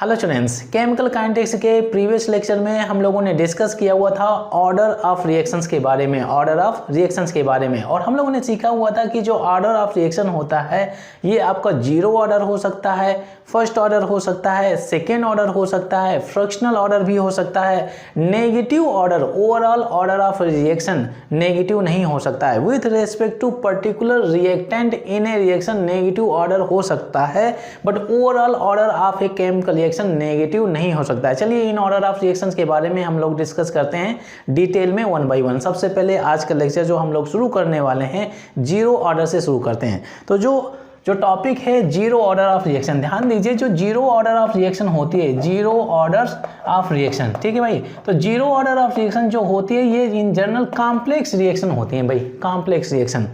Hello students, chemical kinetics के previous lecture में हम लोगों ने डिस्कस किया हुआ था ऑर्डर ऑफ रिएक्शंस के बारे में, और हम लोगों ने सीखा हुआ था कि जो ऑर्डर ऑफ रिएक्शन होता है ये आपका जीरो ऑर्डर हो सकता है, फर्स्ट ऑर्डर हो सकता है, सेकेंड ऑर्डर हो सकता है, फ्रैक्शनल ऑर्डर भी हो सकता है। Negative order, overall order of reaction negative नहीं हो सकता है। With respect to particular reactant in a reaction negative order हो सकता है, but overall order of a chemical reaction negative नहीं हो सकता है। चलिए इन ऑर्डर ऑफ रिएक्शंस के बारे में हम लोग डिस्कस करते हैं डिटेल में वन बाय वन। सबसे पहले आज का लेक्चर जो हम लोग शुरू करने वाले हैं जीरो ऑर्डर से शुरू करते हैं। तो जो टॉपिक है जीरो ऑर्डर ऑफ रिएक्शन, ध्यान दीजिए जो जीरो ऑर्डर ऑफ रिएक्शन होती है, जीरो ऑर्डर ऑफ रिएक्शन, ठीक है भाई। तो जीरो ऑर्डर ऑफ रिएक्शन जो होती है ये इन जनरल कॉम्प्लेक्स रिएक्शन होती है भाई, complex reaction.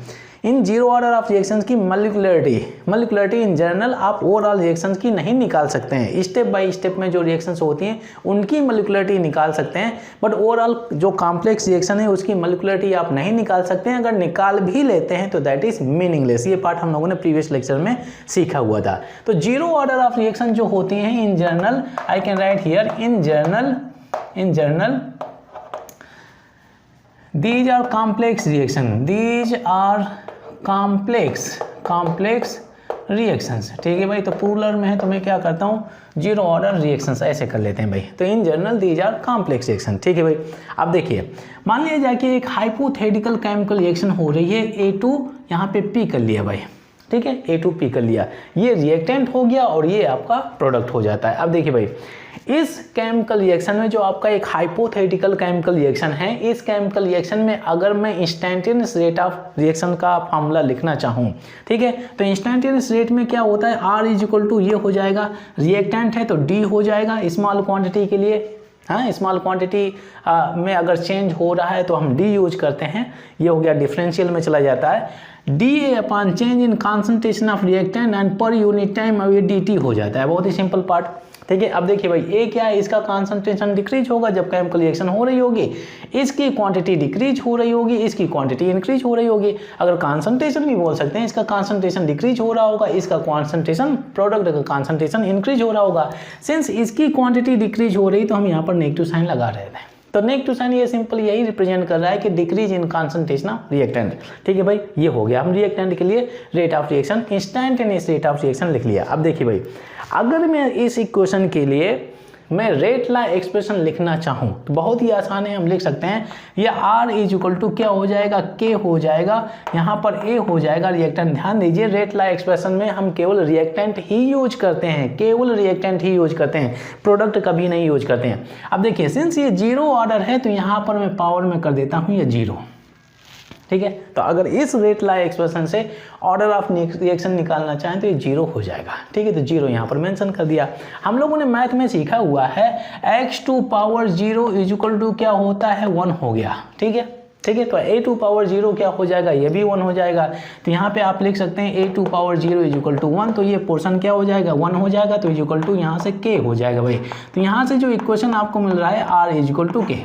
In zero order of reactions की मॉलिक्यूलरिटी इन जनरल आप ओवरऑल रिएक्शंस की नहीं निकाल सकते हैं। स्टेप बाय स्टेप में जो रिएक्शंस होती हैं उनकी मॉलिक्यूलरिटी निकाल सकते हैं, बट ओवरऑल जो कॉम्प्लेक्स रिएक्शन है उसकी मॉलिक्यूलरिटी आप नहीं निकाल सकते हैं। अगर निकाल भी लेते हैं तो दैट इज मीनिंगलेस। ये पार्ट हम लोगों ने प्रीवियस लेक्चर में सीखा हुआ था। तो जीरो ऑर्डर ऑफ रिएक्शन जो होती हैं in general, I can write here in general these are complex reaction, these are complex reactions, ठीक है भाई। तो प्लूरल में है तो मैं क्या करता हूँ जीरो ऑर्डर रिएक्शंस ऐसे कर लेते हैं भाई। तो in general these are complex reaction, ठीक है भाई। अब देखिए मान लिया जाए कि एक हाइपोथेटिकल केमिकल रिएक्शन हो रही है, A2 यहाँ पे P कर लिया भाई, ठीक है, A2P कर लिया, ये रिएक्टेंट हो गया और ये आपका प्रोडक्ट हो जाता है। अब देखिए भाई इस केमिकल रिएक्शन में जो आपका एक हाइपोथेटिकल केमिकल रिएक्शन है, इस केमिकल रिएक्शन में अगर मैं इंस्टेंटेनियस रेट ऑफ रिएक्शन का फार्मूला लिखना चाहूँ, ठीक है, तो इंस्टेंटेनियस रेट में क्या होता है, R इज इक्वल टू ये हो जाएगा, रिएक्टेंट है तो D हो जाएगा स्मॉल क्वांटिटी के लिए। हाँ, स्मॉल क्वांटिटी में अगर चेंज हो रहा है तो हम D यूज करते हैं, ये हो गया डिफरेंशियल में चला जाता है। dA upon change in concentration of reactant and per unit time अब ये dt हो जाता है। बहुत ही सिंपल पार्ट, ठीक है। अब देखिए भाई A क्या है, इसका कॉन्सेंट्रेशन डिक्रीज होगा जब केमिकल रिएक्शन हो रही होगी, इसकी क्वांटिटी डिक्रीज हो रही होगी, इसकी क्वांटिटी इंक्रीज हो रही होगी। अगर कॉन्सेंट्रेशन भी बोल सकते हैं, इसका कॉन्सेंट्रेशन डिक्रीज हो रहा होगा, इसका कॉन्सेंट्रेशन प्रोडक्ट का कॉन्सेंट्रेशन इंक्रीज हो रहा होगा। सिंस इसकी क्वांटिटी डिक्रीज हो रही तो हम यहाँ पर नेगेटिव साइन लगा रहे थे। तो नेगेटिव साइन ये सिंपल यही रिप्रेजेंट कर रहा है कि decrease in concentration of reactant, ठीक है भाई। ये हो गया, हम रिएक्टेंट के लिए rate of reaction, instantaneous rate of reaction लिख लिया। अब देखिए भाई अगर मैं इस इक्वेशन के लिए मैं रेट ला एक्सप्रेशन लिखना चाहूँ तो बहुत ही आसान है, हम लिख सकते हैं ये R इज इक्वल टू क्या हो जाएगा, K हो जाएगा, यहाँ पर A हो जाएगा रिएक्टेंट। ध्यान दीजिए रेट ला एक्सप्रेशन में हम केवल रिएक्टेंट ही यूज करते हैं, केवल रिएक्टेंट ही यूज करते हैं, प्रोडक्ट कभी नहीं यूज करते हैं। अब देखिए सिंस ये जीरो ऑर्डर है तो यहाँ पर मैं पावर में कर देता हूँ ये जीरो, ठीक है। तो अगर इस रेट ला एक्सप्रेशन से ऑर्डर ऑफ रिएक्शन निकालना चाहें तो ये जीरो हो जाएगा, ठीक है। तो जीरो यहाँ पर मेंशन कर दिया। हम लोगों ने मैथ में सीखा हुआ है x2 power 0 is equal to क्या होता है 1 हो गया, ठीक है, ठीक है। तो A2 पावर 0 क्या हो जाएगा, ये भी 1 हो जाएगा। तो यहाँ पे आप लिख सकते हैं A2 power 0 is equal to 1, तो ये पोर्शन क्या हो जाएगा 1 हो जाएगा, तो इज इक्वल टू यहाँ से K हो जाएगा भाई। तो यहाँ से जो इक्वेशन आपको मिल रहा है R is equal to K,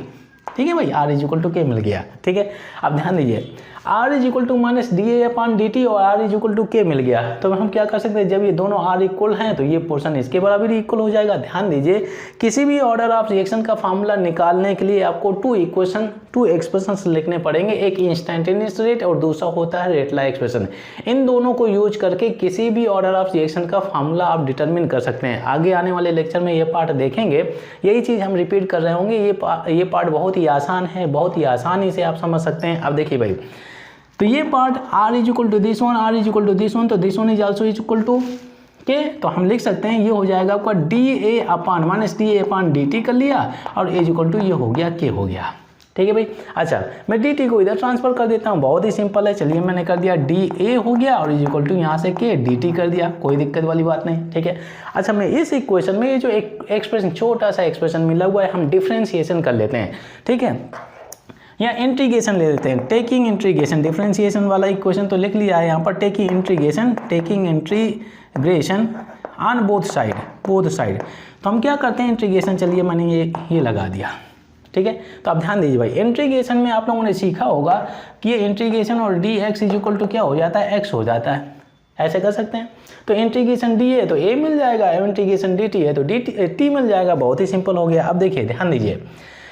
ठीक है भाई, R is equal to K मिल गया, ठीक है। अब ध्यान dीजिए R is equal to minus dA upon dt और R is equal to K मिल गया। तो हम क्या कर सकते हैं, जब ये दोनों R इक्वल हैं तो ये पोर्शन इसके बराबर ही इक्वल हो जाएगा। ध्यान दीजिए किसी भी ऑर्डर ऑफ रिएक्शन का फार्मूला निकालने के लिए आपको टू एक्सप्रेशंस लिखने पड़ेंगे, एक इंस्टेंटेनियस रेट और दूसरा होता है रेट ला एक्सप्रेशन। इन दोनों को यूज करके किसी भी ऑर्डर ऑफ रिएक्शन का फार्मूला आप डिटरमिन कर सकते हैं। आगे आने वाले लेक्चर में ये पार्ट देखेंगे, यही चीज़ हम रिपीट कर रहे होंगे। ये पार्ट बहुत ही आसान है, बहुत ही आसानी से आप समझ सकते हैं। अब देखिए भाई तो ये part R is equal to this one, R is equal to this one, तो this one is also is equal to K। तो हम लिख सकते हैं ये हो जाएगा आपका dA upon minus dA upon dt कर लिया और इज इक्वल टू ये हो गया K हो गया, ठीक है भाई। अच्छा मैं dt को इधर ट्रांसफर कर देता हूँ, बहुत ही सिंपल है। चलिए मैंने कर दिया dA हो गया और इज इक्वल टू यहाँ से K dt कर दिया, कोई दिक्कत वाली बात नहीं, ठीक है। अच्छा मैं इस इक्वेशन में ये जो एक एक्सप्रेशन छोटा सा एक्सप्रेशन मिला हुआ है हम डिफ्रेंशिएशन कर लेते हैं, ठीक है, या इंटीग्रेशन ले लेते हैं। टेकिंग इंटीग्रेशन, डिफरेंशिएशन वाला इक्वेशन तो लिख लिया है यहाँ पर, taking integration on both side. तो हम क्या करते हैं इंटीग्रेशन, चलिए मैंने ये लगा दिया, ठीक है। तो आप ध्यान दीजिए भाई इंटीग्रेशन में आप लोगों ने सीखा होगा कि ये इंटीग्रेशन और dx इज इक्वल टू क्या हो जाता है, x हो जाता है, ऐसे कर सकते हैं। तो इंटीग्रेशन डी है तो ए मिल जाएगा, इंटीग्रेशन डी टी है तो डी टी मिल जाएगा। बहुत ही सिंपल हो गया। अब देखिए ध्यान दीजिए,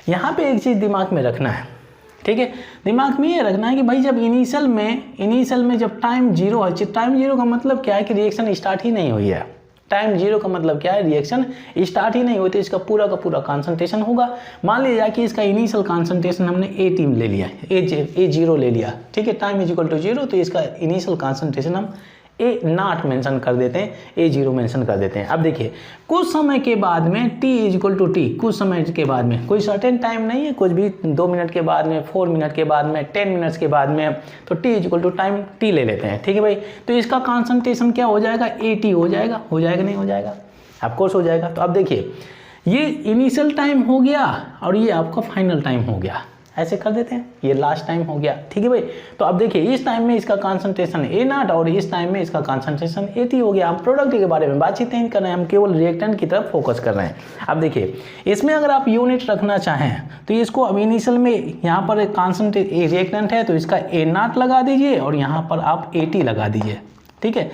यहाँ पे एक चीज़ दिमाग में रखना है, ठीक है, दिमाग में ये रखना है कि भाई जब इनिशियल में जब टाइम जीरो है, टाइम जीरो का मतलब क्या है कि रिएक्शन स्टार्ट ही नहीं हुई है। टाइम जीरो का मतलब क्या है, रिएक्शन स्टार्ट ही नहीं हुई, तो इसका पूरा का पूरा कॉन्सेंट्रेशन होगा। मान लीजिए कि इसका इनिशियल कॉन्सेंट्रेशन हमने ए टीम ले लिया, ए जीरो ले लिया, ठीक है, time is equal to zero, तो इसका इनिशियल कॉन्सेंट्रेशन हम ए नॉट मेंशन कर देते हैं, ए जीरो मेंशन कर देते हैं। अब देखिए कुछ समय के बाद में T is equal to T, कुछ समय के बाद में, कोई सर्टेन टाइम नहीं है, कुछ भी 2 मिनट के बाद में, 4 मिनट के बाद में, 10 मिनट्स के बाद में, तो T is equal to time T ले लेते हैं, ठीक है भाई। तो इसका कॉन्सेंट्रेशन क्या हो जाएगा, ए टी हो जाएगा, नहीं हो जाएगा, ऑफकोर्स हो जाएगा। तो अब देखिए ये इनिशियल टाइम हो गया और ये आपका फाइनल टाइम हो गया, ऐसे कर देते हैं, ये लास्ट टाइम हो गया, ठीक है भाई। तो अब देखिए इस टाइम में इसका कॉन्सेंट्रेशन ए नॉट और इस टाइम में इसका कॉन्सेंट्रेशन ए टी हो गया। हम प्रोडक्ट के बारे में बातचीत नहीं कर रहे हैं, हम केवल रिएक्टेंट की तरफ फोकस कर रहे हैं। अब देखिए इसमें अगर आप यूनिट रखना चाहें तो इसको अब इनिशियल में यहाँ पर रिएक्टेंट है तो इसका ए नॉट लगा दीजिए और यहाँ पर आप ए टी लगा दीजिए, ठीक है।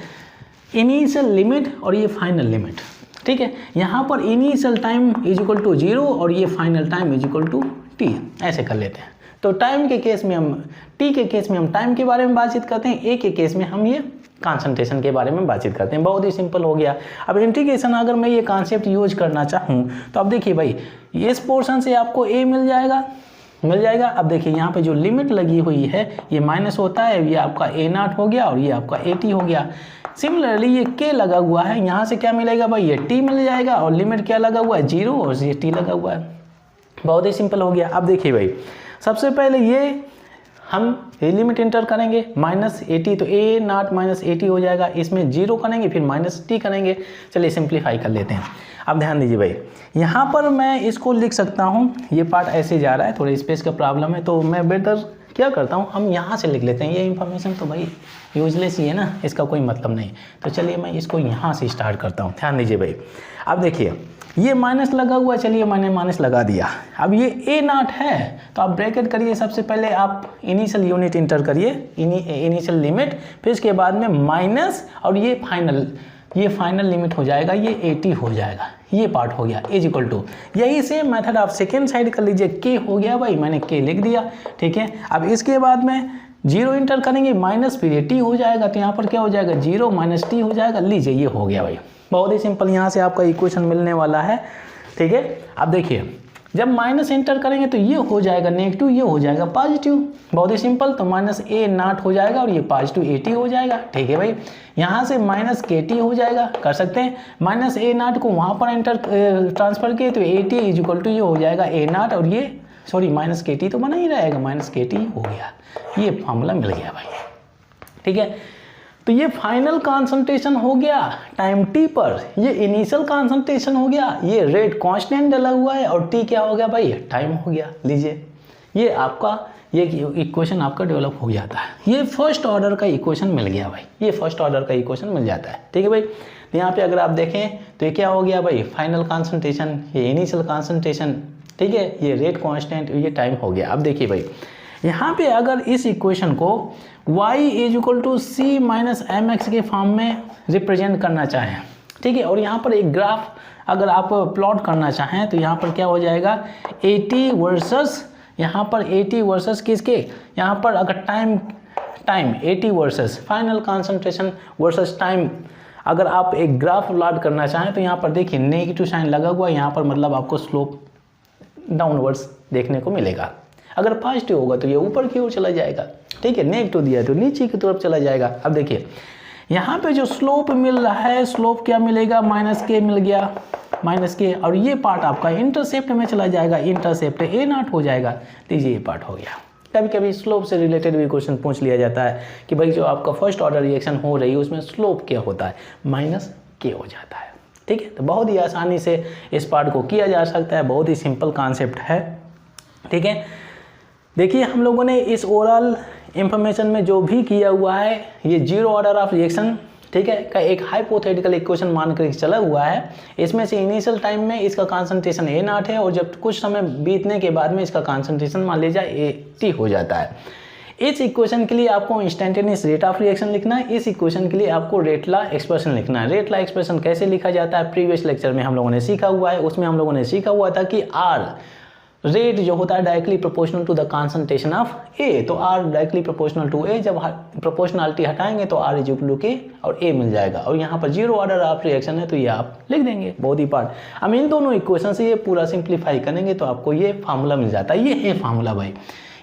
इनिशियल लिमिट और ये फाइनल लिमिट, ठीक है। यहाँ पर initial time is equal to zero और ये final time is equal to T, ऐसे कर लेते हैं। तो टाइम के केस में हम, टी के केस में हम टाइम के बारे में बातचीत करते हैं, ए के केस में हम ये कॉन्सेंट्रेशन के बारे में बातचीत करते हैं। बहुत ही सिंपल हो गया। अब इंटीग्रेशन अगर मैं ये कॉन्सेप्ट यूज करना चाहूँ तो अब देखिए भाई इस पोर्शन से आपको ए मिल जाएगा। अब देखिए यहाँ पे जो लिमिट लगी हुई है ये माइनस होता है, ये आपका ए नॉट हो गया और ये आपका ए टी हो गया। सिमिलरली ये के लगा हुआ है, यहाँ से क्या मिलेगा भाई, ये टी मिल जाएगा और लिमिट क्या लगा हुआ है, जीरो और ये टी लगा हुआ है। बहुत ही सिंपल हो गया। अब देखिए भाई सबसे पहले ये हम लिमिट इंटर करेंगे माइनस ए टी, तो ए नॉट माइनस ए टी हो जाएगा, इसमें जीरो करेंगे फिर माइनस टी करेंगे। चलिए सिंप्लीफाई कर लेते हैं। अब ध्यान दीजिए भाई यहाँ पर मैं इसको लिख सकता हूँ, ये पार्ट ऐसे जा रहा है, थोड़ा स्पेस का प्रॉब्लम है, तो मैं बेहतर क्या करता हूँ, हम यहाँ से लिख लेते हैं। ये इन्फॉर्मेशन तो भाई यूजलेस ही है ना, इसका कोई मतलब नहीं। तो चलिए मैं इसको यहाँ से स्टार्ट करता हूँ। ध्यान दीजिए भाई, अब देखिए ये माइनस लगा हुआ है, चलिए मैंने माइनस लगा दिया। अब ये ए नॉट है तो आप ब्रैकेट करिए, सबसे पहले आप इनिशियल यूनिट इंटर करिए, इनिशियल लिमिट, फिर इसके बाद में माइनस और ये फाइनल लिमिट हो जाएगा, ये 80 हो जाएगा। ये पार्ट हो गया इज इक्वल टू, यही सेम मेथड आप सेकेंड साइड कर लीजिए। के हो गया भाई, मैंने के लिख दिया, ठीक है। अब इसके बाद में जीरो इंटर करेंगे माइनस, फिर ये टी हो जाएगा, तो यहाँ पर क्या हो जाएगा, जीरो माइनस टी हो जाएगा। लीजिए ये हो गया भाई, बहुत ही सिंपल। यहाँ से आपका इक्वेशन मिलने वाला है, ठीक है। अब देखिए जब माइनस एंटर करेंगे तो ये हो जाएगा नेगेटिव, ये हो जाएगा पॉजिटिव, बहुत ही सिंपल। तो माइनस ए नॉट हो जाएगा और ये पॉजिटिव ए टी हो जाएगा, ठीक है भाई। यहाँ से माइनस के टी हो जाएगा, कर सकते हैं। माइनस ए नॉट को वहाँ पर एंटर ट्रांसफर किए तो A T is equal to ये हो जाएगा ए नॉट और ये सॉरी माइनस के टी तो बना ही रहेगा, माइनस के टी हो गया। ये फॉर्मूला मिल गया भाई, ठीक है। तो ये फाइनल कॉन्सेंट्रेशन हो गया टाइम टी पर, ये इनिशियल कॉन्सेंट्रेशन हो गया, ये रेट कांस्टेंट डला हुआ है और टी क्या हो गया भाई, टाइम हो गया। लीजिए ये आपका ये इक्वेशन आपका डेवलप हो जाता है। ये फर्स्ट ऑर्डर का इक्वेशन मिल गया भाई, ये फर्स्ट ऑर्डर का इक्वेशन मिल जाता है, ठीक है भाई। तो यहाँ पे अगर आप देखें तो ये क्या हो गया भाई, फाइनल कॉन्सेंट्रेशन, ये इनिशियल कॉन्सेंट्रेशन, ठीक है, ये रेट कांस्टेंट, ये टाइम हो गया। अब देखिए भाई यहाँ पे अगर इस इक्वेशन को y is equal to C minus M X के फॉर्म में रिप्रेजेंट करना चाहें, ठीक है, और यहाँ पर एक ग्राफ अगर आप प्लॉट करना चाहें तो यहाँ पर क्या हो जाएगा, 80 वर्सेस, यहाँ पर 80 वर्सेस किसके, यहाँ पर अगर time 80 versus final concentration versus time, अगर आप एक ग्राफ प्लॉट करना चाहें तो यहाँ पर देखिए नेगेटिव साइन लगा हुआ है, यहाँ पर मतलब आपको स्लोप डाउनवर्ड्स देखने को मिलेगा। अगर पॉजिटिव होगा तो ये ऊपर की ओर चला जाएगा, ठीक है, नेगेटिव दिया तो नीचे की तरफ चला जाएगा। अब देखिए यहाँ पे जो स्लोप मिल रहा है, स्लोप क्या मिलेगा, माइनस के मिल गया, माइनस के, और ये पार्ट आपका इंटरसेप्ट में चला जाएगा, इंटरसेप्ट ए नॉट हो जाएगा। लीजिए ये पार्ट हो गया। कभी कभी स्लोप से रिलेटेड भी क्वेश्चन पूछ लिया जाता है कि भाई जो आपका फर्स्ट ऑर्डर रिएक्शन हो रही है उसमें स्लोप क्या होता है, माइनस के हो जाता है, ठीक है। तो बहुत ही आसानी से इस पार्ट को किया जा सकता है, बहुत ही सिंपल कॉन्सेप्ट है, ठीक है। देखिए हम लोगों ने इस ओरल इंफॉर्मेशन में जो भी किया हुआ है, ये जीरो ऑर्डर ऑफ रिएक्शन, ठीक है, का एक हाइपोथेटिकल इक्वेशन मानकर चला हुआ है। इसमें से इनिशियल टाइम में इसका कॉन्सेंट्रेशन ए नॉट है और जब कुछ समय बीतने के बाद में इसका कॉन्सेंट्रेशन मान लीजिए ए टी हो जाता है। इस इक्वेशन के लिए आपको इंस्टेंटेनियस रेट ऑफ रिएक्शन लिखना है, इस इक्वेशन के लिए आपको रेट लॉ एक्सप्रेशन लिखना है। रेट लॉ एक्सप्रेशन कैसे लिखा जाता है प्रीवियस लेक्चर में हम लोगों ने सीखा हुआ है। उसमें हम लोगों ने सीखा हुआ था कि आर रेट जो होता है directly proportional to the concentration of A, तो R directly proportional to A, जब प्रोपोर्शनलिटी हटाएंगे तो आर इज इक्वल टू के और ए मिल जाएगा। और यहाँ पर जीरो ऑर्डर ऑफ रिएक्शन है तो ये आप लिख देंगे, बहुत ही पार्ट। हम इन दोनों इक्वेशन से ये पूरा सिंप्लीफाई करेंगे तो आपको ये फार्मूला मिल जाता है। ये है फार्मूला भाई।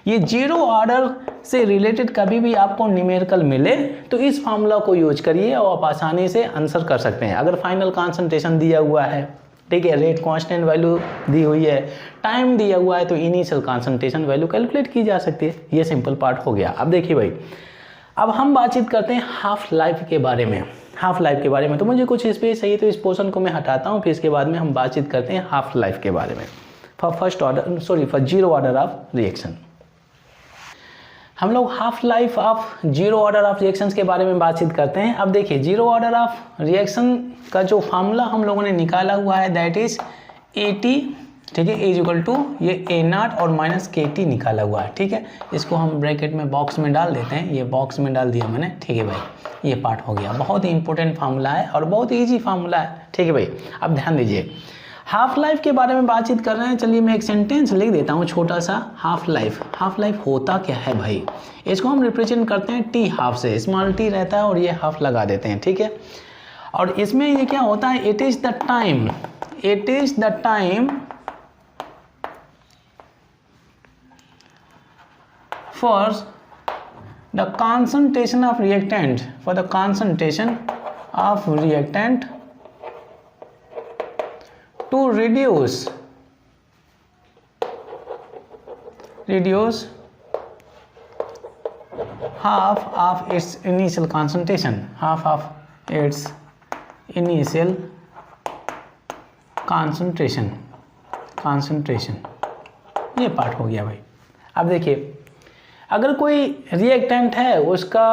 ये जीरो ऑर्डर से रिलेटेड कभी भी आपको न्यूमेरिकल मिले तो इस फार्मूला को यूज करिए और आप आसानी से आंसर कर सकते हैं। अगर फाइनल कॉन्सेंट्रेशन दिया हुआ है, ठीक है, रेट कांस्टेंट वैल्यू दी हुई है, टाइम दिया हुआ है, तो इनिशियल कॉन्सेंट्रेशन वैल्यू कैलकुलेट की जा सकती है। ये सिंपल पार्ट हो गया। अब देखिए भाई, अब हम बातचीत करते हैं हाफ लाइफ के बारे में। हाफ लाइफ के बारे में तो मुझे कुछ स्पेस चाहिए, तो इस पोर्शन को मैं हटाता हूँ, फिर इसके बाद में हम बातचीत करते हैं हाफ लाइफ के बारे में for zero order of reaction. हम लोग half life of zero order of reactions के बारे में बातचीत करते हैं। अब देखिए, जीरो ऑर्डर ऑफ रिएक्शन का जो फार्मूला हम लोगों ने निकाला हुआ है दैट इज AT, ठीक है, इज इक्वल टू ये A0 और माइनस KT निकाला हुआ है, ठीक है। इसको हम ब्रैकेट में बॉक्स में डाल देते हैं, ये बॉक्स में डाल दिया मैंने, ठीक है भाई। ये पार्ट हो गया, बहुत ही इंपॉर्टेंट फार्मूला है और बहुत ईजी फार्मूला है, ठीक है भाई। अब ध्यान दीजिए, हाफ लाइफ के बारे में बातचीत कर रहे हैं। चलिए मैं एक सेंटेंस लिख देता हूँ छोटा सा। हाफ लाइफ, हाफ लाइफ होता क्या है भाई, इसको हम रिप्रेजेंट करते हैं T हाफ से, स्मॉल t रहता है और ये हाफ लगा देते हैं, ठीक है। और इसमें ये क्या होता है, it is the time, it is the time for the concentration of reactant, for the concentration of reactant to reduce half of its initial concentration, half of its initial concentration, ये पार्ट हो गया भाई। अब देखिए, अगर कोई reactant है उसका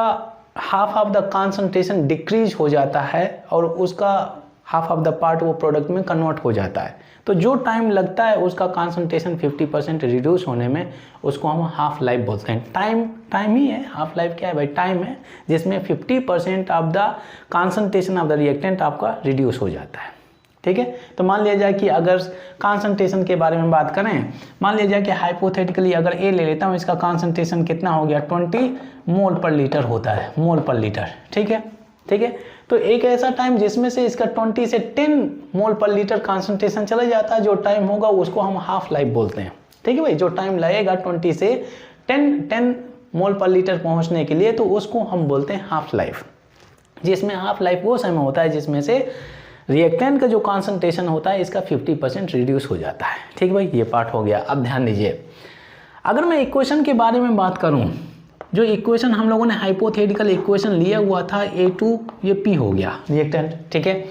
half of the concentration decrease हो जाता है और उसका हाफ ऑफ द पार्ट वो प्रोडक्ट में कन्वर्ट हो जाता है, तो जो टाइम लगता है उसका कॉन्सेंट्रेशन 50% रिड्यूस होने में, उसको हम हाफ लाइफ बोलते हैं। टाइम ही है, हाफ लाइफ क्या है भाई, टाइम है जिसमें 50% of the concentration of the reactant आपका रिड्यूस हो जाता है, ठीक है। तो मान लिया जाए कि अगर कॉन्सेंट्रेशन के बारे में बात करें, मान लिया जाए कि हाइपोथेटिकली अगर A ले लेता हूँ, इसका कॉन्सेंट्रेशन कितना हो गया, 20 मोल पर लीटर होता है, मोल पर लीटर, ठीक है, ठीक है। तो एक ऐसा टाइम जिसमें से इसका 20 से 10 मोल पर लीटर कॉन्सेंट्रेशन चला जाता है, जो टाइम होगा उसको हम हाफ लाइफ बोलते हैं, ठीक है भाई। जो टाइम लगेगा 20 से 10 मोल पर लीटर पहुंचने के लिए, तो उसको हम बोलते हैं हाफ लाइफ। जिसमें हाफ लाइफ वो समय होता है जिसमें से रिएक्टेंट का जो कॉन्सेंट्रेशन होता है इसका 50% रिड्यूस हो जाता है, ठीक है भाई। ये पार्ट हो गया। अब ध्यान दीजिए, अगर मैं इक्वेशन के बारे में बात करूं, जो इक्वेशन हम लोगों ने हाइपोथेटिकल इक्वेशन लिया हुआ था A2, ये P हो गया रिएक्टेंट, ठीक है।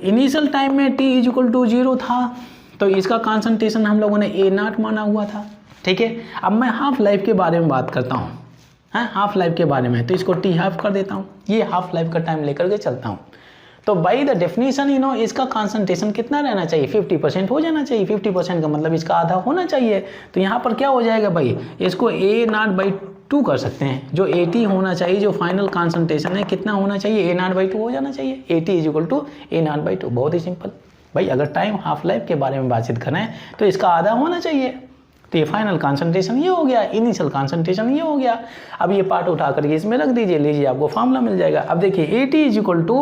इनिशियल टाइम में T इज इक्वल टू 0 था, तो इसका कॉन्सेंट्रेशन हम लोगों ने A0 माना हुआ था, ठीक है। अब मैं हाफ लाइफ के बारे में बात करता हूँ, हाफ लाइफ के बारे में, तो इसको T हाफ कर देता हूँ, ये हाफ लाइफ का टाइम लेकर के चलता हूँ। तो बाई द डेफिनेशन इसका कॉन्सेंट्रेशन कितना रहना चाहिए, 50% हो जाना चाहिए। 50% का मतलब इसका आधा होना चाहिए। तो यहाँ पर क्या हो जाएगा भाई, इसको A0/2 कर सकते हैं। जो AT होना चाहिए, जो फाइनल कॉन्सेंट्रेशन है, कितना होना चाहिए, A0/2 हो जाना चाहिए। AT is equal to A0/2, बहुत ही सिंपल भाई। अगर टाइम हाफ लाइफ के बारे में बातचीत करें तो इसका आधा होना चाहिए। तो ये फाइनल कॉन्सेंट्रेशन ये हो गया, इनिशियल कॉन्सेंट्रेशन ये हो गया। अब ये पार्ट उठा करके इसमें रख दीजिए, लीजिए आपको फार्मूला मिल जाएगा। अब देखिए AT is equal to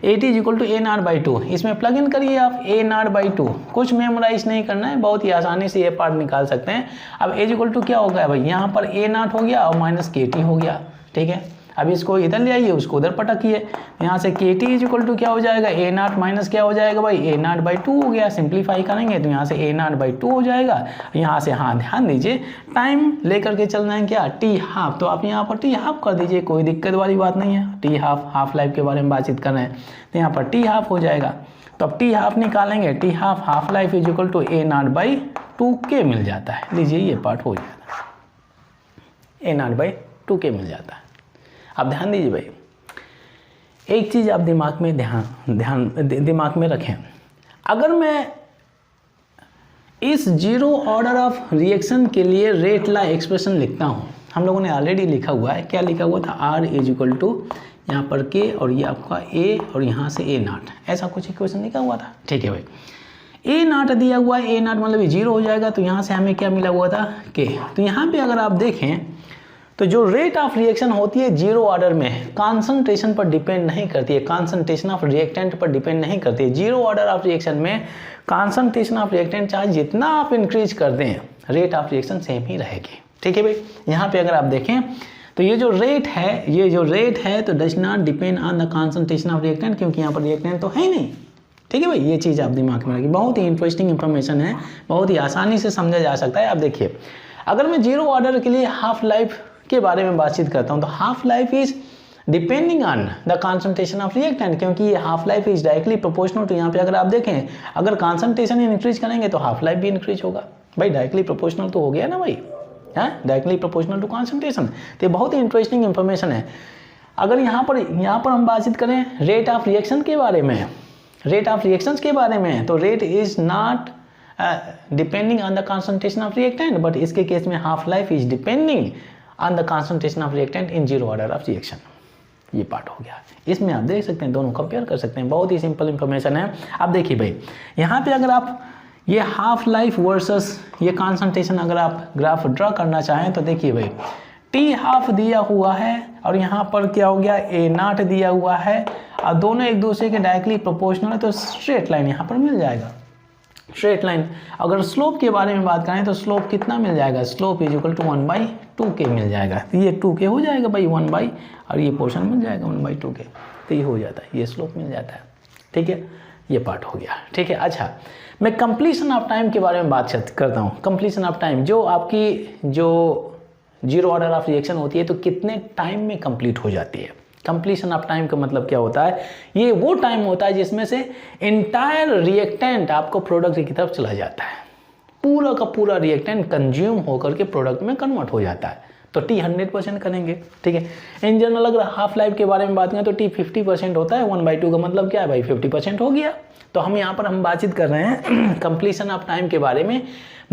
A0/2, इसमें प्लग इन करिए आप A0/2। कुछ मेमोराइज नहीं करना है, बहुत ही आसानी से ये पार्ट निकाल सकते हैं। अब इज इक्वल टू क्या हो गया भाई, यहाँ पर A0 हो गया और माइनस KT हो गया, ठीक है। अब इसको इधर ले आइए, उसको उधर पटकिए, यहाँ से KT इज इक्वल टू क्या हो जाएगा, A0 माइनस क्या हो जाएगा भाई, A0/2 हो गया। सिंप्लीफाई करेंगे तो यहाँ से A0/2 हो जाएगा। यहाँ से हाँ ध्यान दीजिए, टाइम लेकर के चलना है क्या, T हाफ, तो आप यहाँ पर T हाफ कर दीजिए, कोई दिक्कत वाली बात नहीं है। T हाफ लाइफ के बारे में बातचीत कर रहे हैं तो यहाँ पर T हाफ हो जाएगा। तो अब T हाफ निकालेंगे, T half life is equal to A0/2K मिल जाता है। लीजिए ये पार्ट हो जाता है, A0/2K मिल जाता है। अब ध्यान दीजिए भाई, एक चीज़ आप दिमाग में रखें। अगर मैं इस जीरो ऑर्डर ऑफ रिएक्शन के लिए रेट लॉ एक्सप्रेशन लिखता हूँ, हम लोगों ने ऑलरेडी लिखा हुआ है, क्या लिखा हुआ था, आर इज इक्वल टू यहाँ पर के और ये आपका ए और यहाँ से ए नॉट, ऐसा कुछ इक्वेशन लिखा हुआ था। ठीक है भाई, ए नॉट दिया हुआ है, ए नॉट मतलब ये 0 हो जाएगा, तो यहाँ से हमें क्या मिला हुआ था, के। तो यहाँ पे अगर आप देखें तो जो रेट ऑफ रिएक्शन होती है जीरो ऑर्डर में कॉन्सेंट्रेशन पर डिपेंड नहीं करती है, कॉन्सेंट्रेशन ऑफ रिएक्टेंट पर डिपेंड नहीं करती है। जीरो ऑर्डर ऑफ रिएक्शन में कॉन्सेंट्रेशन ऑफ रिएक्टेंट चाहे जितना आप इंक्रीज कर दें, रेट ऑफ रिएक्शन सेम ही रहेगी। ठीक है भाई, यहाँ पे अगर आप देखें तो ये जो रेट है तो does not depend on the concentration of reactant, क्योंकि यहाँ पर रिएक्टेंट तो है ही नहीं। ठीक है भाई, ये चीज़ आप दिमाग में रखिए, बहुत ही इंटरेस्टिंग इंफॉर्मेशन है, बहुत ही आसानी से समझा जा सकता है। आप देखिए, अगर मैं जीरो ऑर्डर के लिए हाफ लाइफ के बारे में बातचीत करता हूँ तो half life is depending on the concentration of reactant, क्योंकि ये half life is directly proportional to, यहाँ पे अगर आप देखें अगर कॉन्सेंट्रेशन इंक्रीज करेंगे तो हाफ लाइफ भी इंक्रीज होगा। भाई डायरेक्टली प्रोपोर्शनल तो हो गया ना भाई, है डायरेक्टली प्रोपोर्शनल टू कॉन्सेंट्रेशन। तो ये बहुत ही इंटरेस्टिंग इंफॉर्मेशन है। अगर यहाँ पर हम बातचीत करें रेट ऑफ रिएक्शन के बारे में, रेट ऑफ रिएक्शंस के बारे में, तो rate is not depending on the concentration of reactant, but इसके केस में half life is depending on the concentration of reactant in zero order of reaction. ये पार्ट हो गया, इसमें आप देख सकते हैं, दोनों कंपेयर कर सकते हैं, बहुत ही सिंपल इंफॉर्मेशन है। अब देखिए भाई, यहाँ पे अगर आप ये हाफ लाइफ वर्सेस ये कॉन्सेंट्रेशन अगर आप ग्राफ ड्रा करना चाहें तो देखिए भाई, टी हाफ दिया हुआ है और यहाँ पर क्या हो गया, ए नॉट दिया हुआ है, और दोनों एक दूसरे के डायरेक्टली प्रोपोर्शनल है, तो स्ट्रेट लाइन यहाँ पर मिल जाएगा, स्ट्रेट लाइन। अगर स्लोप के बारे में बात करें तो स्लोप कितना मिल जाएगा, slope is equal to 1/2k मिल जाएगा। तो ये 2k हो जाएगा भाई, 1 और ये पोर्शन मिल जाएगा 1/2k, तो ये हो जाता है, ये स्लोप मिल जाता है। ठीक है, ये पार्ट हो गया। ठीक है, अच्छा मैं कंप्लीशन ऑफ टाइम के बारे में बात करता हूँ। कंप्लीशन ऑफ टाइम, जो आपकी जो जीरो ऑर्डर ऑफ रिएक्शन होती है तो कितने टाइम में कंप्लीट हो जाती है। कंप्लीशन ऑफ टाइम का मतलब क्या होता है, ये वो टाइम होता है जिसमें से एंटायर रिएक्टेंट आपको प्रोडक्ट की तरफ चला जाता है, पूरा का पूरा रिएक्टेंट कंज्यूम होकर के प्रोडक्ट में कन्वर्ट हो जाता है, तो टी 100% करेंगे। ठीक है, इन जनरल अगर हाफ लाइफ के बारे में बात करें तो टी 50% होता है, 1/2 का मतलब क्या है भाई, 50% हो गया। तो हम यहाँ पर हम बातचीत कर रहे हैं कंप्लीशन ऑफ टाइम के बारे में,